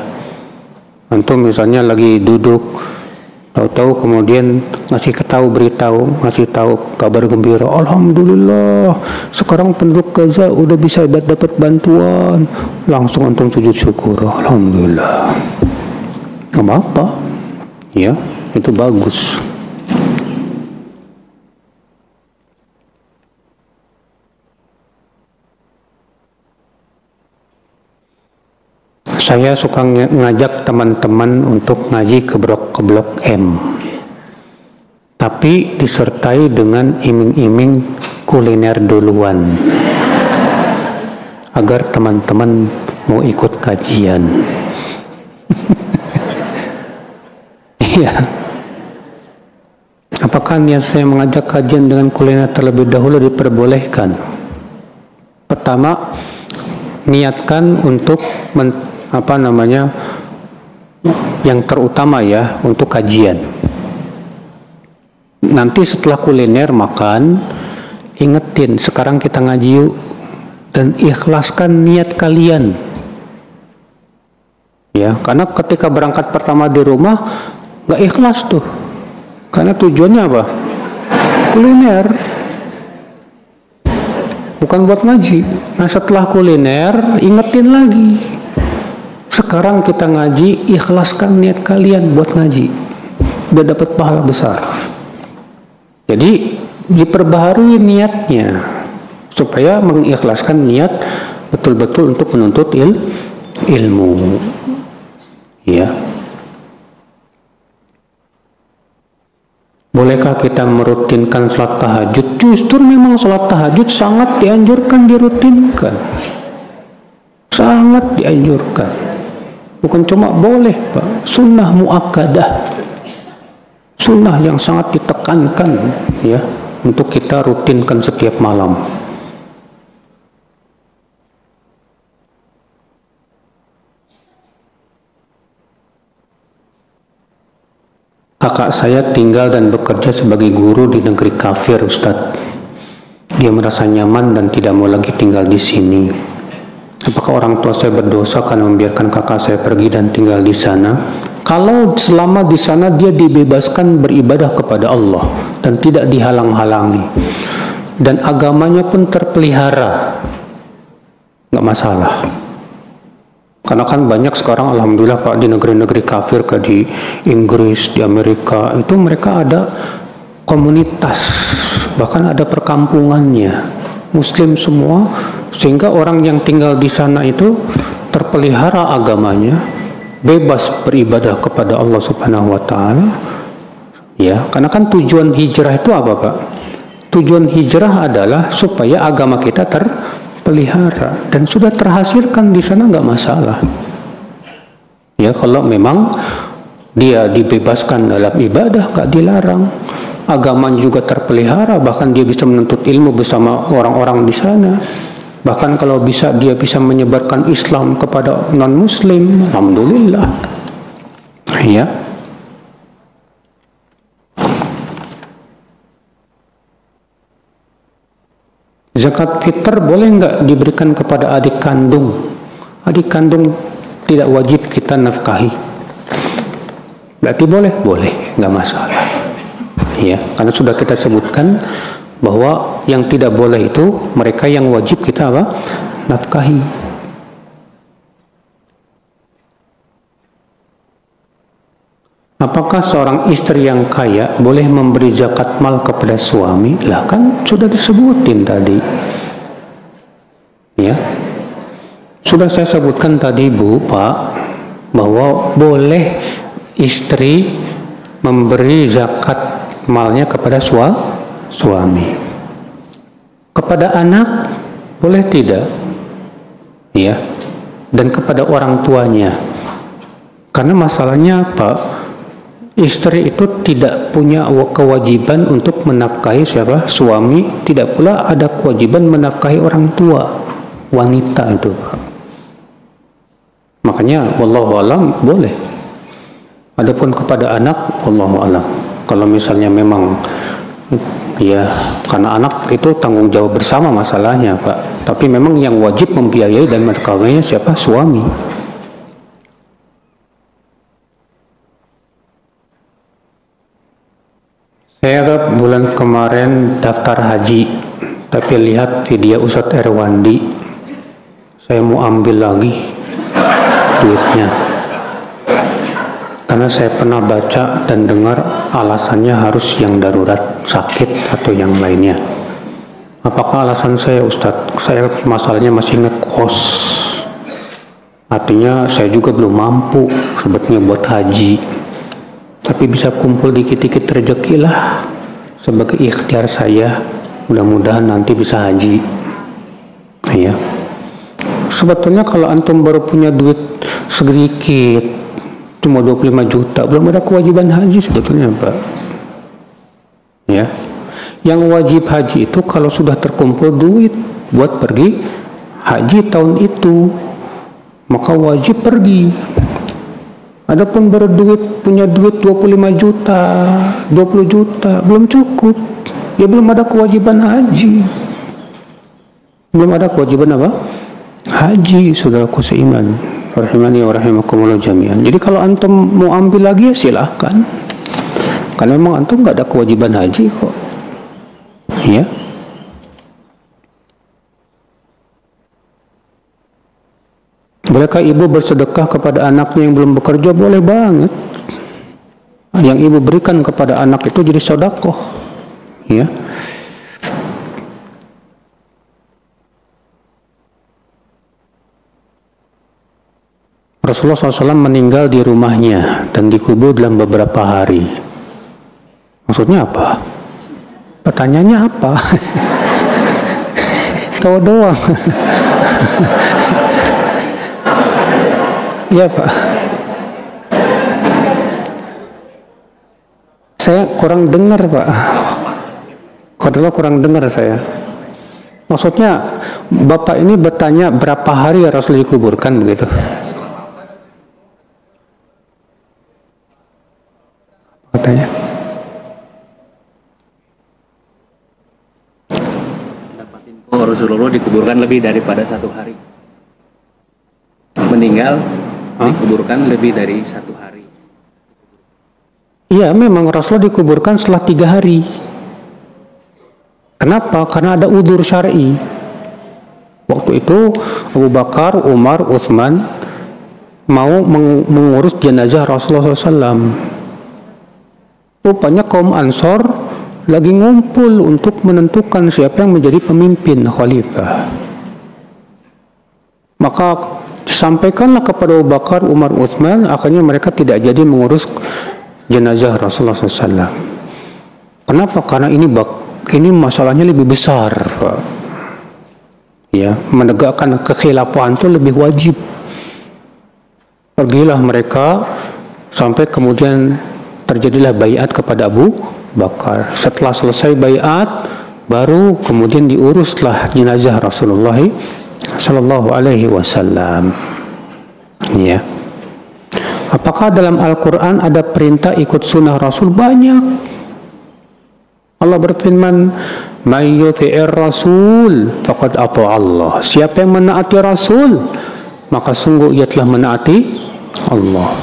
Speaker 1: antum misalnya lagi duduk, tahu-tahu kemudian ngasih tahu kabar gembira, alhamdulillah sekarang penduduk Gaza udah bisa dapat bantuan, langsung antum sujud syukur, alhamdulillah. Gak apa-apa, ya, itu bagus. Saya suka ngajak teman-teman untuk ngaji ke blok M, tapi disertai dengan iming-iming kuliner duluan agar teman-teman mau ikut kajian. Iya. Apakah niat saya mengajak kajian dengan kuliner terlebih dahulu diperbolehkan? Pertama, niatkan untuk yang terutama ya, untuk kajian. Nanti setelah kuliner makan, ingetin sekarang kita ngaji yuk, dan ikhlaskan niat kalian. Ya, karena ketika berangkat pertama di rumah nggak ikhlas tuh, karena tujuannya apa? Kuliner, bukan buat ngaji. Nah setelah kuliner ingetin lagi, sekarang kita ngaji, ikhlaskan niat kalian buat ngaji, udah dapat pahala besar. Jadi diperbaharui niatnya supaya mengikhlaskan niat betul-betul untuk menuntut ilmu. Ya. Bolehkah kita merutinkan sholat tahajud? Justru memang sholat tahajud sangat dianjurkan dirutinkan. Sangat dianjurkan. Bukan cuma boleh Pak, sunnah muakkadah, sunnah yang sangat ditekankan ya, untuk kita rutinkan setiap malam. Kakak saya tinggal dan bekerja sebagai guru di negeri kafir Ustadz. Dia merasa nyaman dan tidak mau lagi tinggal di sini. Apakah orang tua saya berdosa karena membiarkan kakak saya pergi dan tinggal di sana? Kalau selama di sana dia dibebaskan beribadah kepada Allah dan tidak dihalang-halangi, dan agamanya pun terpelihara, nggak masalah. Karena kan banyak sekarang alhamdulillah Pak, di negeri-negeri kafir kayak di Inggris, di Amerika, itu mereka ada komunitas, bahkan ada perkampungannya, Muslim semua, sehingga orang yang tinggal di sana itu terpelihara agamanya, bebas beribadah kepada Allah Subhanahu wa taala. Ya, karena kan tujuan hijrah itu apa, Pak? Tujuan hijrah adalah supaya agama kita terpelihara, dan sudah terhasilkan di sana, nggak masalah. Ya, kalau memang dia dibebaskan dalam ibadah, nggak dilarang. Agamanya juga terpelihara, bahkan dia bisa menuntut ilmu bersama orang-orang di sana. Bahkan kalau bisa, dia bisa menyebarkan Islam kepada non-Muslim. Alhamdulillah. Ya. Zakat fitr boleh nggak diberikan kepada adik kandung? Adik kandung tidak wajib kita nafkahi. Berarti boleh? Boleh, nggak masalah. Ya, karena sudah kita sebutkan bahwa yang tidak boleh itu mereka yang wajib kita apa? Nafkahi. Apakah seorang istri yang kaya boleh memberi zakat mal kepada suami? Lah kan sudah disebutin tadi. Ya. Sudah saya sebutkan tadi, Bu, Pak, bahwa boleh istri memberi zakat malnya kepada suami. Kepada anak boleh tidak? Ya. Dan kepada orang tuanya. Karena masalahnya apa? Istri itu tidak punya kewajiban untuk menafkahi siapa? Suami. Tidak pula ada kewajiban menafkahi orang tua, wanita itu. Makanya wallahu alam boleh. Adapun kepada anak, wallahu alam. Kalau misalnya memang ya, karena anak itu tanggung jawab bersama masalahnya, Pak. Tapi memang yang wajib membiayai dan menafkahinya siapa? Suami. Saya bulan kemarin daftar haji, tapi lihat video Ustadz Erwandi, saya mau ambil lagi duitnya. Karena saya pernah baca dan dengar alasannya harus yang darurat, sakit atau yang lainnya. Apakah alasan saya, Ustadz? Saya masalahnya masih ngekos. Artinya saya juga belum mampu sebetulnya buat haji. Tapi bisa kumpul dikit-dikit rezeki lah sebagai ikhtiar saya. Mudah-mudahan nanti bisa haji. Ya. Sebetulnya kalau antum baru punya duit sedikit, cuma 25 juta, belum ada kewajiban haji sebetulnya, Pak. Ya. Yang wajib haji itu kalau sudah terkumpul duit buat pergi haji tahun itu, maka wajib pergi. Adapun baru punya duit 25 juta, 20 juta, belum cukup. Ya belum ada kewajiban haji. Belum ada kewajiban apa? Haji, saudaraku seiman. Rahimani wa rahimakumullah jami'an. Jadi kalau antum mau ambil lagi ya silahkan. Karena memang antum nggak ada kewajiban haji kok. Ya. Bolehkah ibu bersedekah kepada anaknya yang belum bekerja? Boleh banget. Yang ibu berikan kepada anak itu jadi sedekah. Ya. Rasulullah SAW meninggal di rumahnya dan dikubur dalam beberapa hari. Maksudnya apa? Pertanyaannya apa? Tahu doang. Iya, Pak. Saya kurang dengar, Pak. Kadang kurang dengar saya. Maksudnya Bapak ini bertanya berapa hari Rasul dikuburkan begitu? Katanya.
Speaker 2: Rasulullah dikuburkan lebih daripada 1 hari. Meninggal dikuburkan lebih dari 1 hari.
Speaker 1: Iya, memang Rasulullah dikuburkan setelah 3 hari. Kenapa? Karena ada udzur syar'i. Waktu itu Abu Bakar, Umar, Utsman mau mengurus jenazah Rasulullah SAW. Rupanya kaum Ansor lagi ngumpul untuk menentukan siapa yang menjadi pemimpin khalifah. Maka disampaikanlah kepada Abu Bakar, Umar, Utsman, akhirnya mereka tidak jadi mengurus jenazah Rasulullah SAW. Kenapa? Karena ini masalahnya lebih besar, Pak. Ya, menegakkan kekhilafahan itu lebih wajib. Pergilah mereka sampai kemudian terjadilah baiat kepada Abu Bakar. Setelah selesai baiat, baru kemudian diuruslah jenazah Rasulullah sallallahu alaihi wasallam. Ya. Apakah dalam Al-Quran ada perintah ikut sunnah Rasul? Banyak. Allah berfirman, "Man yuti'ir Rasul faqad ata'a Allah." Siapa yang menaati Rasul, maka sungguh ia telah menaati Allah.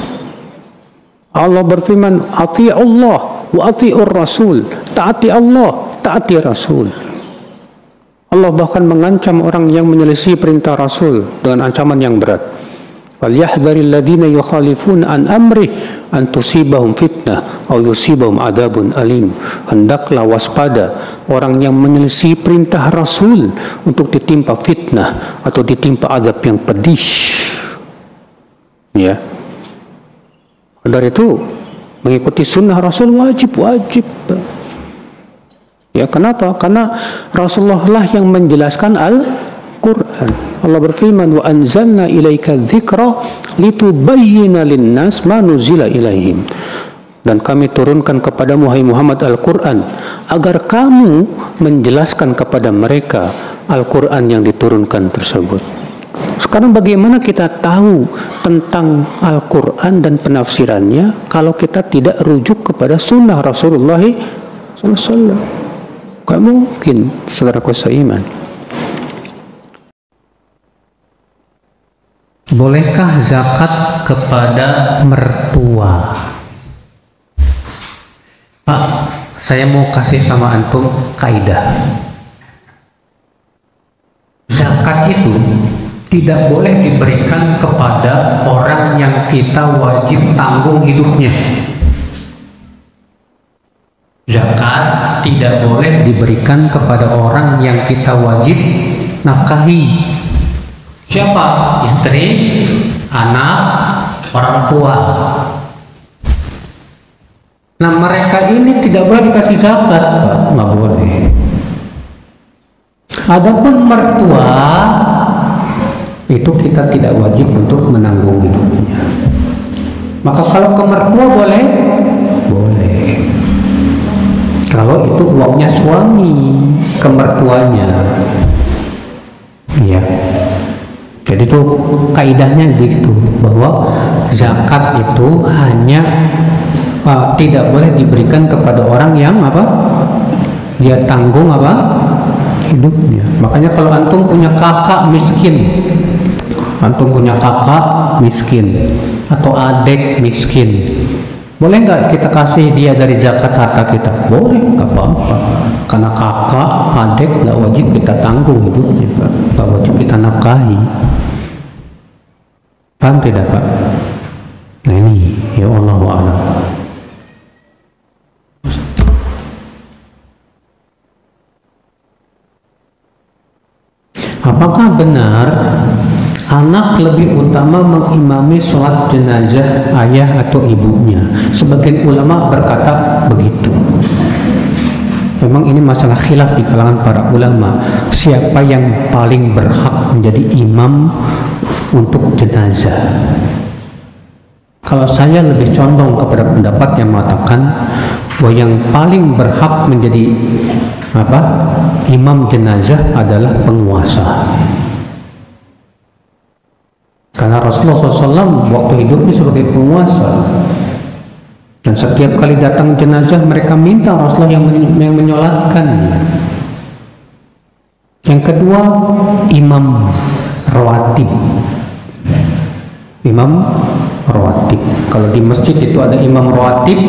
Speaker 1: Allah berfirman, "Ati'ullah wa ati'ur Rasul." Taati Allah, taati Rasul. Allah bahkan mengancam orang yang menyelisih perintah Rasul dengan ancaman yang berat. "Falyahdharil ladzina yukhalifuna an amrih an tusibahum fitnah aw yusibahum adzabun alim." Hendaklah waspada orang yang menyelisih perintah Rasul untuk ditimpa fitnah atau ditimpa azab yang pedih. Ya. Dari itu mengikuti sunnah Rasul wajib. Ya, kenapa? Karena Rasulullah lah yang menjelaskan Al-Quran. Allah berfirman, "Wa anzalna ilaika dzikra litubayyana lin-nas ma nuzila ilaihim." Dan kami turunkan kepadamu, hai Muhammad, Al-Quran agar kamu menjelaskan kepada mereka Al-Quran yang diturunkan tersebut. Sekarang bagaimana kita tahu tentang Al-Quran dan penafsirannya kalau kita tidak rujuk kepada sunnah Rasulullah SAW? Gak mungkin, saudaraku seiman. Bolehkah zakat kepada mertua? Pak, saya mau kasih sama antum kaidah. Zakat itu tidak boleh diberikan kepada orang yang kita wajib tanggung hidupnya. Zakat tidak boleh diberikan kepada orang yang kita wajib nafkahi. Siapa? Istri, anak, orang tua. Nah, mereka ini tidak boleh dikasih zakat, Pak. Nggak boleh. Adapun mertua, itu kita tidak wajib untuk menanggung hidupnya. Maka kalau ke mertua boleh? Boleh. Kalau itu uangnya suami ke mertuanya. Ya. Jadi itu kaidahnya gitu, bahwa zakat itu hanya tidak boleh diberikan kepada orang yang dia tanggung hidupnya. Makanya kalau antum punya kakak miskin, atau adik miskin, boleh nggak kita kasih dia dari zakat harta kita? Boleh, nggak apa-apa. Karena kakak, adik nggak wajib kita tanggung hidupnya, Pak. Nggak wajib kita nafkahi. Paham tidak, Pak? Nah ini, ya Allah wa'ala. Apakah benar anak lebih utama mengimami sholat jenazah ayah atau ibunya? Sebagian ulama berkata begitu. Memang ini masalah khilaf di kalangan para ulama. Siapa yang paling berhak menjadi imam untuk jenazah? Kalau saya lebih condong kepada pendapat yang mengatakan bahwa yang paling berhak menjadi imam jenazah adalah penguasa. Karena Rasulullah SAW waktu hidupnya sebagai penguasa, dan setiap kali datang jenazah mereka minta Rasulullah yang menyolatkan. Yang kedua, imam rawatib. Kalau di masjid itu ada imam rawatib,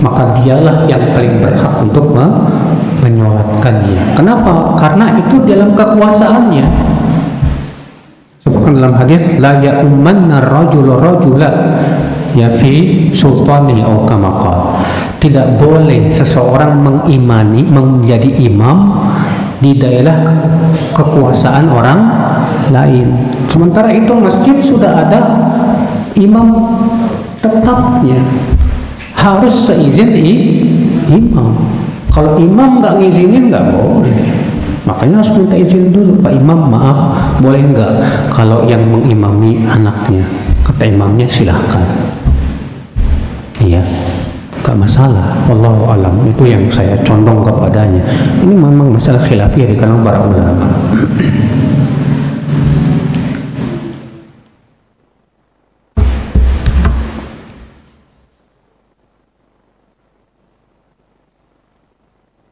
Speaker 1: maka dialah yang paling berhak untuk menyolatkannya. Kenapa? Karena itu dalam kekuasaannya. Sebutkan dalam hadis, la ya'ummanna ar-rajulu rajula ya fi sultanihi aw kama qala. Tidak boleh seseorang mengimani menjadi imam di daerah kekuasaan orang lain. Sementara itu masjid sudah ada imam tetapnya, harus seizin imam. Kalau imam nggak ngizinin nggak boleh. Makanya harus minta izin dulu, Pak Imam, maaf, boleh nggak kalau yang mengimami anaknya? Kata imamnya silahkan. Iya, nggak masalah. Wallahu alam, itu yang saya condong kepadanya. Ini memang masalah khilafiyah di kalangan para ulama.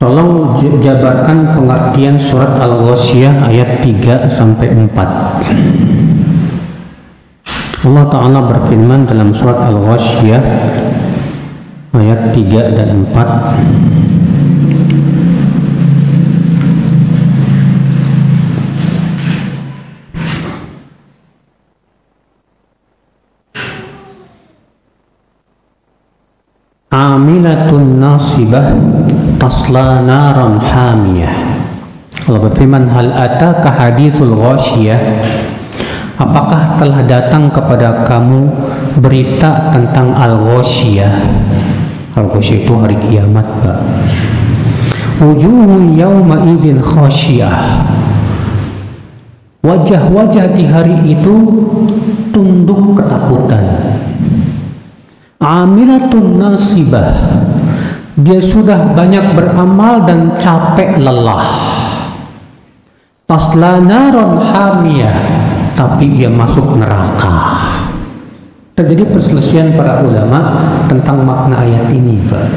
Speaker 1: Tolong jabarkan pengertian surat Al-Ghasyiyah ayat 3 sampai 4. Allah Ta'ala berfirman dalam surat Al-Ghasyiyah ayat 3 dan 4. Amilatun nasibah tasla naran hamiyah. Allah berfirman, hal ataka hadithul ghasyiyah, apakah telah datang kepada kamu berita tentang al-ghasyiyah? Al-ghasyiyah itu hari kiamat, Pak. Wujuhun yawma idzin khasyiyah, wajah-wajah di hari itu tunduk ketakutan. Amilatun nasibah, dia sudah banyak beramal dan capek lelah. Tasla naron hamiyah, tapi ia masuk neraka. Terjadi perselisihan para ulama tentang makna ayat ini, Pak.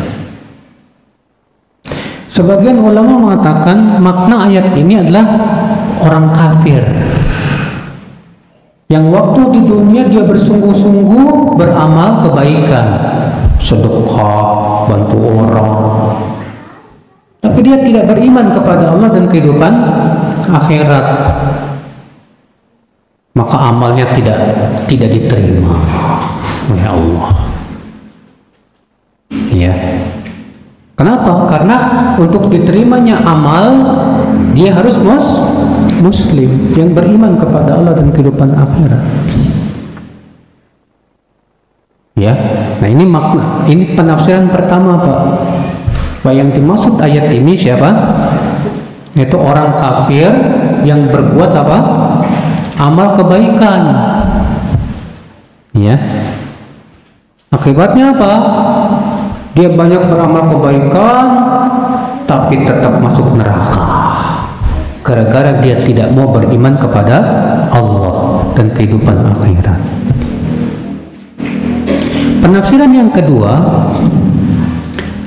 Speaker 1: Sebagian ulama mengatakan makna ayat ini adalah orang kafir yang waktu di dunia dia bersungguh-sungguh beramal kebaikan, sedekah, bantu orang, tapi dia tidak beriman kepada Allah dan kehidupan akhirat, maka amalnya tidak diterima oleh Allah. Ya. Kenapa? Karena untuk diterimanya amal dia harus Muslim yang beriman kepada Allah dan kehidupan akhirat. Ya, nah ini makna, ini penafsiran pertama, Pak. Yang dimaksud ayat ini siapa? Itu orang kafir yang berbuat apa? Amal kebaikan. Ya. Akibatnya apa? Dia banyak beramal kebaikan, tapi tetap masuk neraka. Gara-gara dia tidak mau beriman kepada Allah dan kehidupan akhirat. Penafsiran yang kedua,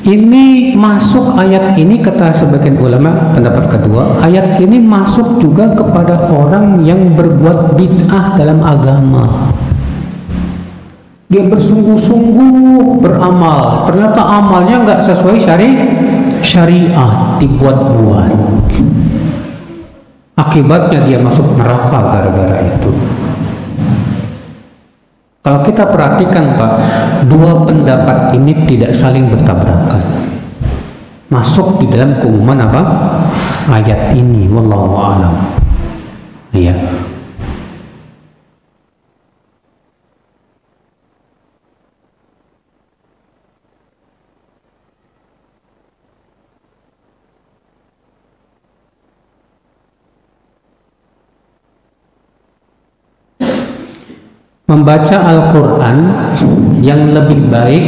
Speaker 1: ini masuk ayat ini, kata sebagian ulama, pendapat kedua, ayat ini masuk juga kepada orang yang berbuat bid'ah dalam agama. Dia bersungguh-sungguh beramal, ternyata amalnya nggak sesuai syariat, dibuat-buat. Akibatnya dia masuk neraka gara-gara itu. Kalau kita perhatikan, Pak, dua pendapat ini tidak saling bertabrakan. Masuk di dalam keumuman apa? Ayat ini, wallahu a'lam. Iya. Membaca Al-Quran yang lebih baik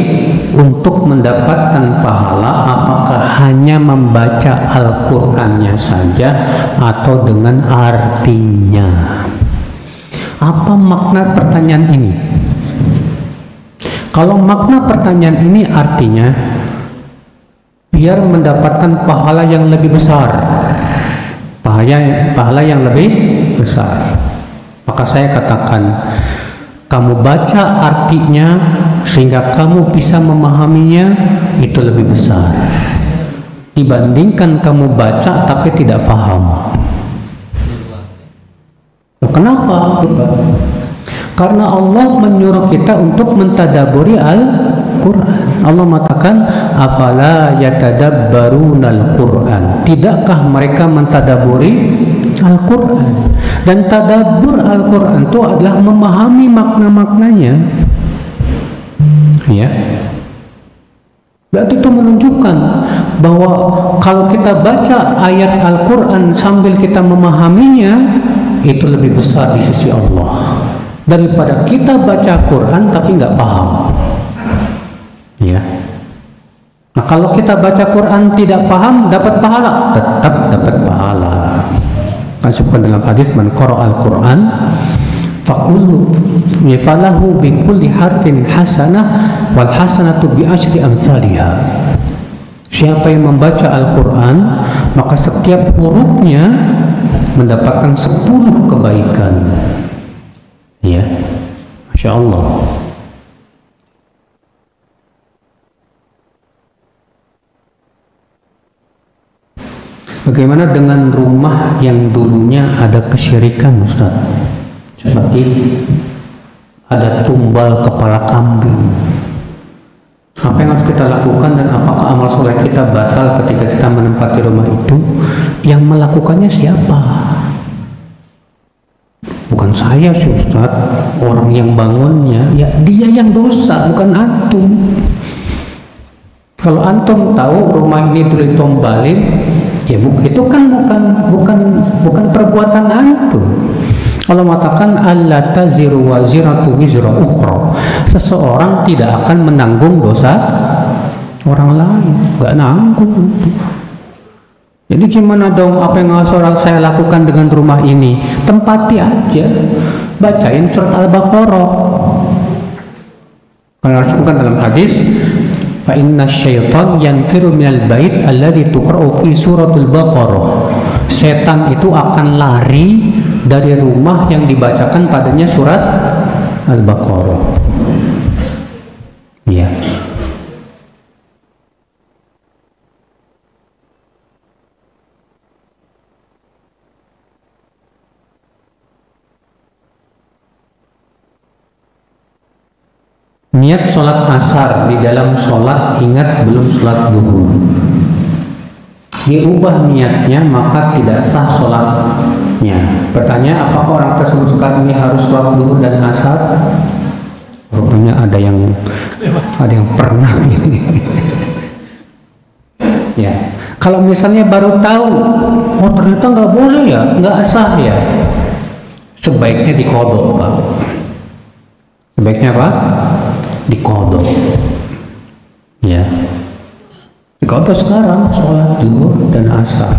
Speaker 1: untuk mendapatkan pahala, apakah hanya membaca Al-Qurannya saja atau dengan artinya? Apa makna pertanyaan ini? Kalau makna pertanyaan ini artinya biar mendapatkan pahala yang lebih besar, pahala yang lebih besar, maka saya katakan, kamu baca artinya sehingga kamu bisa memahaminya, itu lebih besar dibandingkan kamu baca tapi tidak paham. Kenapa? Karena Allah menyuruh kita untuk mentadaburi Al-Quran. Allah mengatakan afala yatadabbarunal Quran, tidakkah mereka mentadaburi Al-Quran? Dan tadabbur Al-Quran itu adalah memahami makna-maknanya, ya. Berarti itu menunjukkan bahwa kalau kita baca ayat Al-Quran sambil kita memahaminya, itu lebih besar di sisi Allah daripada kita baca Quran tapi nggak paham, ya. Nah, kalau kita baca Quran tidak paham, dapat pahala? Tetap dapat pahala. Masukkan dalam hadis, man qara al-Quran faqul falahu bi kulli harfin hasanah wal hasanatu bi asyri amsalha. Siapa yang membaca Al-Quran, maka setiap hurufnya mendapatkan 10 kebaikan, ya. Masya Allah. Bagaimana dengan rumah yang dulunya ada kesyirikan, Ustaz? Seperti ada tumbal kepala kambing. Apa yang harus kita lakukan dan apakah amal soleh kita batal ketika kita menempati rumah itu? Yang melakukannya siapa? Bukan saya sih, Ustaz. Orang yang bangunnya, ya dia yang dosa, bukan antum. Kalau antum tahu rumah ini dulu ditombalin, ya itu kan bukan perbuatan antum. Allah mengatakan alla taziru waziratu wizra ukhra. Seseorang tidak akan menanggung dosa orang lain, enggak nanggung. Jadi gimana dong apa yang harus saya lakukan dengan rumah ini? Tempati aja, bacain surat Al-Baqarah. Kalau disebutkan dalam hadis, fa inna syaitan yanfiru minal bait alladhi tuqra'u fi suratul Baqarah. Setan itu akan lari dari rumah yang dibacakan padanya surat Al-Baqarah. Ya. Niat sholat asar di dalam sholat, ingat belum sholat zuhur. Diubah niatnya maka tidak sah sholatnya. Pertanyaan, apakah orang tersebut sekarang ini harus sholat zuhur dan asar? Rupanya ada yang pernah ini. Ya, kalau misalnya baru tahu, oh ternyata nggak boleh ya, nggak sah ya, sebaiknya diqodho, Pak. Sebaiknya apa? Diqodho. Ya. Diqodho sekarang sholat zuhur dan asar.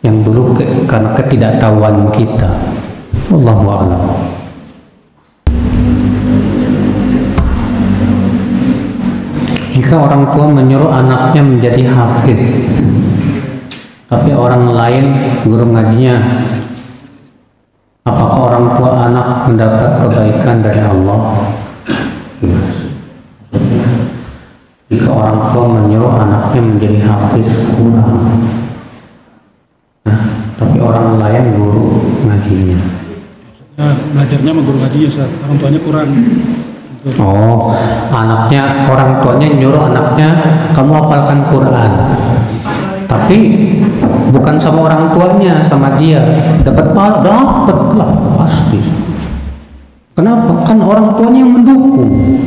Speaker 1: Yang dulu karena ketidaktahuan kita. Wallahu a'lam. Jika orang tua menyuruh anaknya menjadi hafidz, tapi orang lain guru ngajinya, apakah orang tua anak mendapat kebaikan dari Allah? Jika orang tua menyuruh anaknya menjadi hafidz Quran, tapi orang lain guru ngajinya.
Speaker 3: Belajarnya sama guru ngajinya, Ustaz. Orang tuanya kurang.
Speaker 1: Oh, anaknya, orang tuanya nyuruh anaknya, kamu hafalkan Quran. Tapi bukan sama orang tuanya, sama dia. Dapat pahala? Dapat lah, pasti. Kenapa? Kan orang tuanya yang mendukung,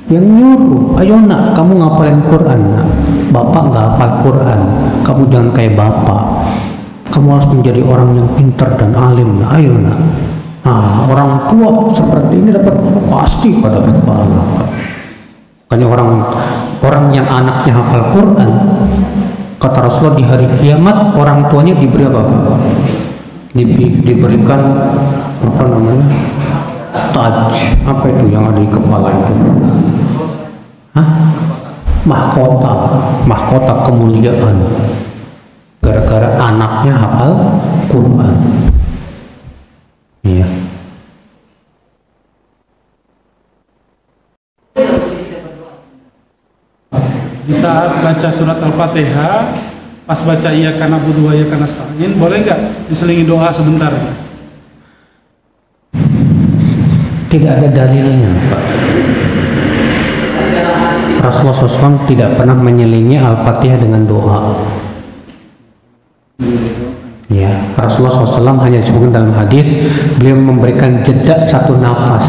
Speaker 1: yang nyuruh. Ayo nak, kamu ngapalin Quran. Nak. Bapak nggak hafal Quran, kamu jangan kayak bapak. Kamu harus menjadi orang yang pintar dan alim. Ayo nak. Nah, orang tua seperti ini dapat pasti pada pahala. Makanya orang yang anaknya hafal Quran, kata Rasulullah di hari kiamat orang tuanya diberi apa? Diberikan apa namanya? Taj. Apa itu yang ada di kepala itu? Hah? Mahkota kemuliaan. Gara-gara anaknya hafal Quran. Iya.
Speaker 3: Di saat baca surat Al-Fatihah, pas baca iyyaka na'budu wa iyyaka nasta'in, boleh nggak diselingi doa sebentar?
Speaker 1: Tidak ada dalilnya, Pak. Rasulullah SAW tidak pernah menyelingi Al-Fatihah dengan doa. Ya, Rasulullah SAW hanya disebutkan dalam hadis beliau memberikan jeda satu nafas.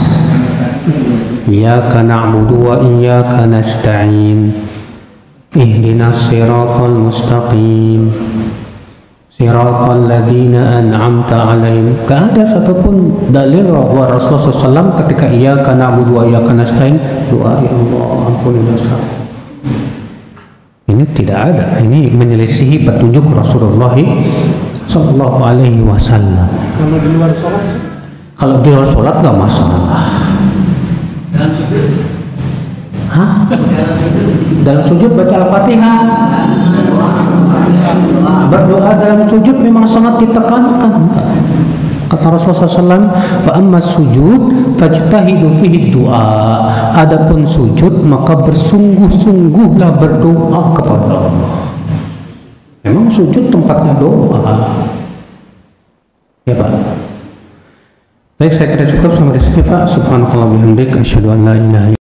Speaker 1: Iyyaka na'budu wa iyyaka nasta'in. Ihdinas siratal mustaqim. Siratal ladzina an'amta 'alaihim. Gak ada satupun dalil bahwa Rasulullah SAW ketika iyyaka na'budu wa iyyaka nasta'in doa ya Allah ampuni dosaku. Ini tidak ada. Ini menyelisihi petunjuk Rasulullah Sallallahu Alaihi Wasallam.
Speaker 3: Kalau di luar sholat?
Speaker 1: Kalau di luar sholat nggak masalah. Hah? Dalam sujud baca Al-Fatihah. Berdoa dalam sujud memang sangat ditekankan. Kata Rasulullah SAW, فَأَمَّا السُّجُودُ فَاجْتَهِدُ فِيهِ الدُّعَاء. Adapun sujud maka bersungguh-sungguhlah berdoa kepada Allah. Memang sujud tempatnya doa. Ya Pak. Baik, saya kira cukup sampai di sini Pak. Subhanakallah bihamdik asyhadu an la ilaha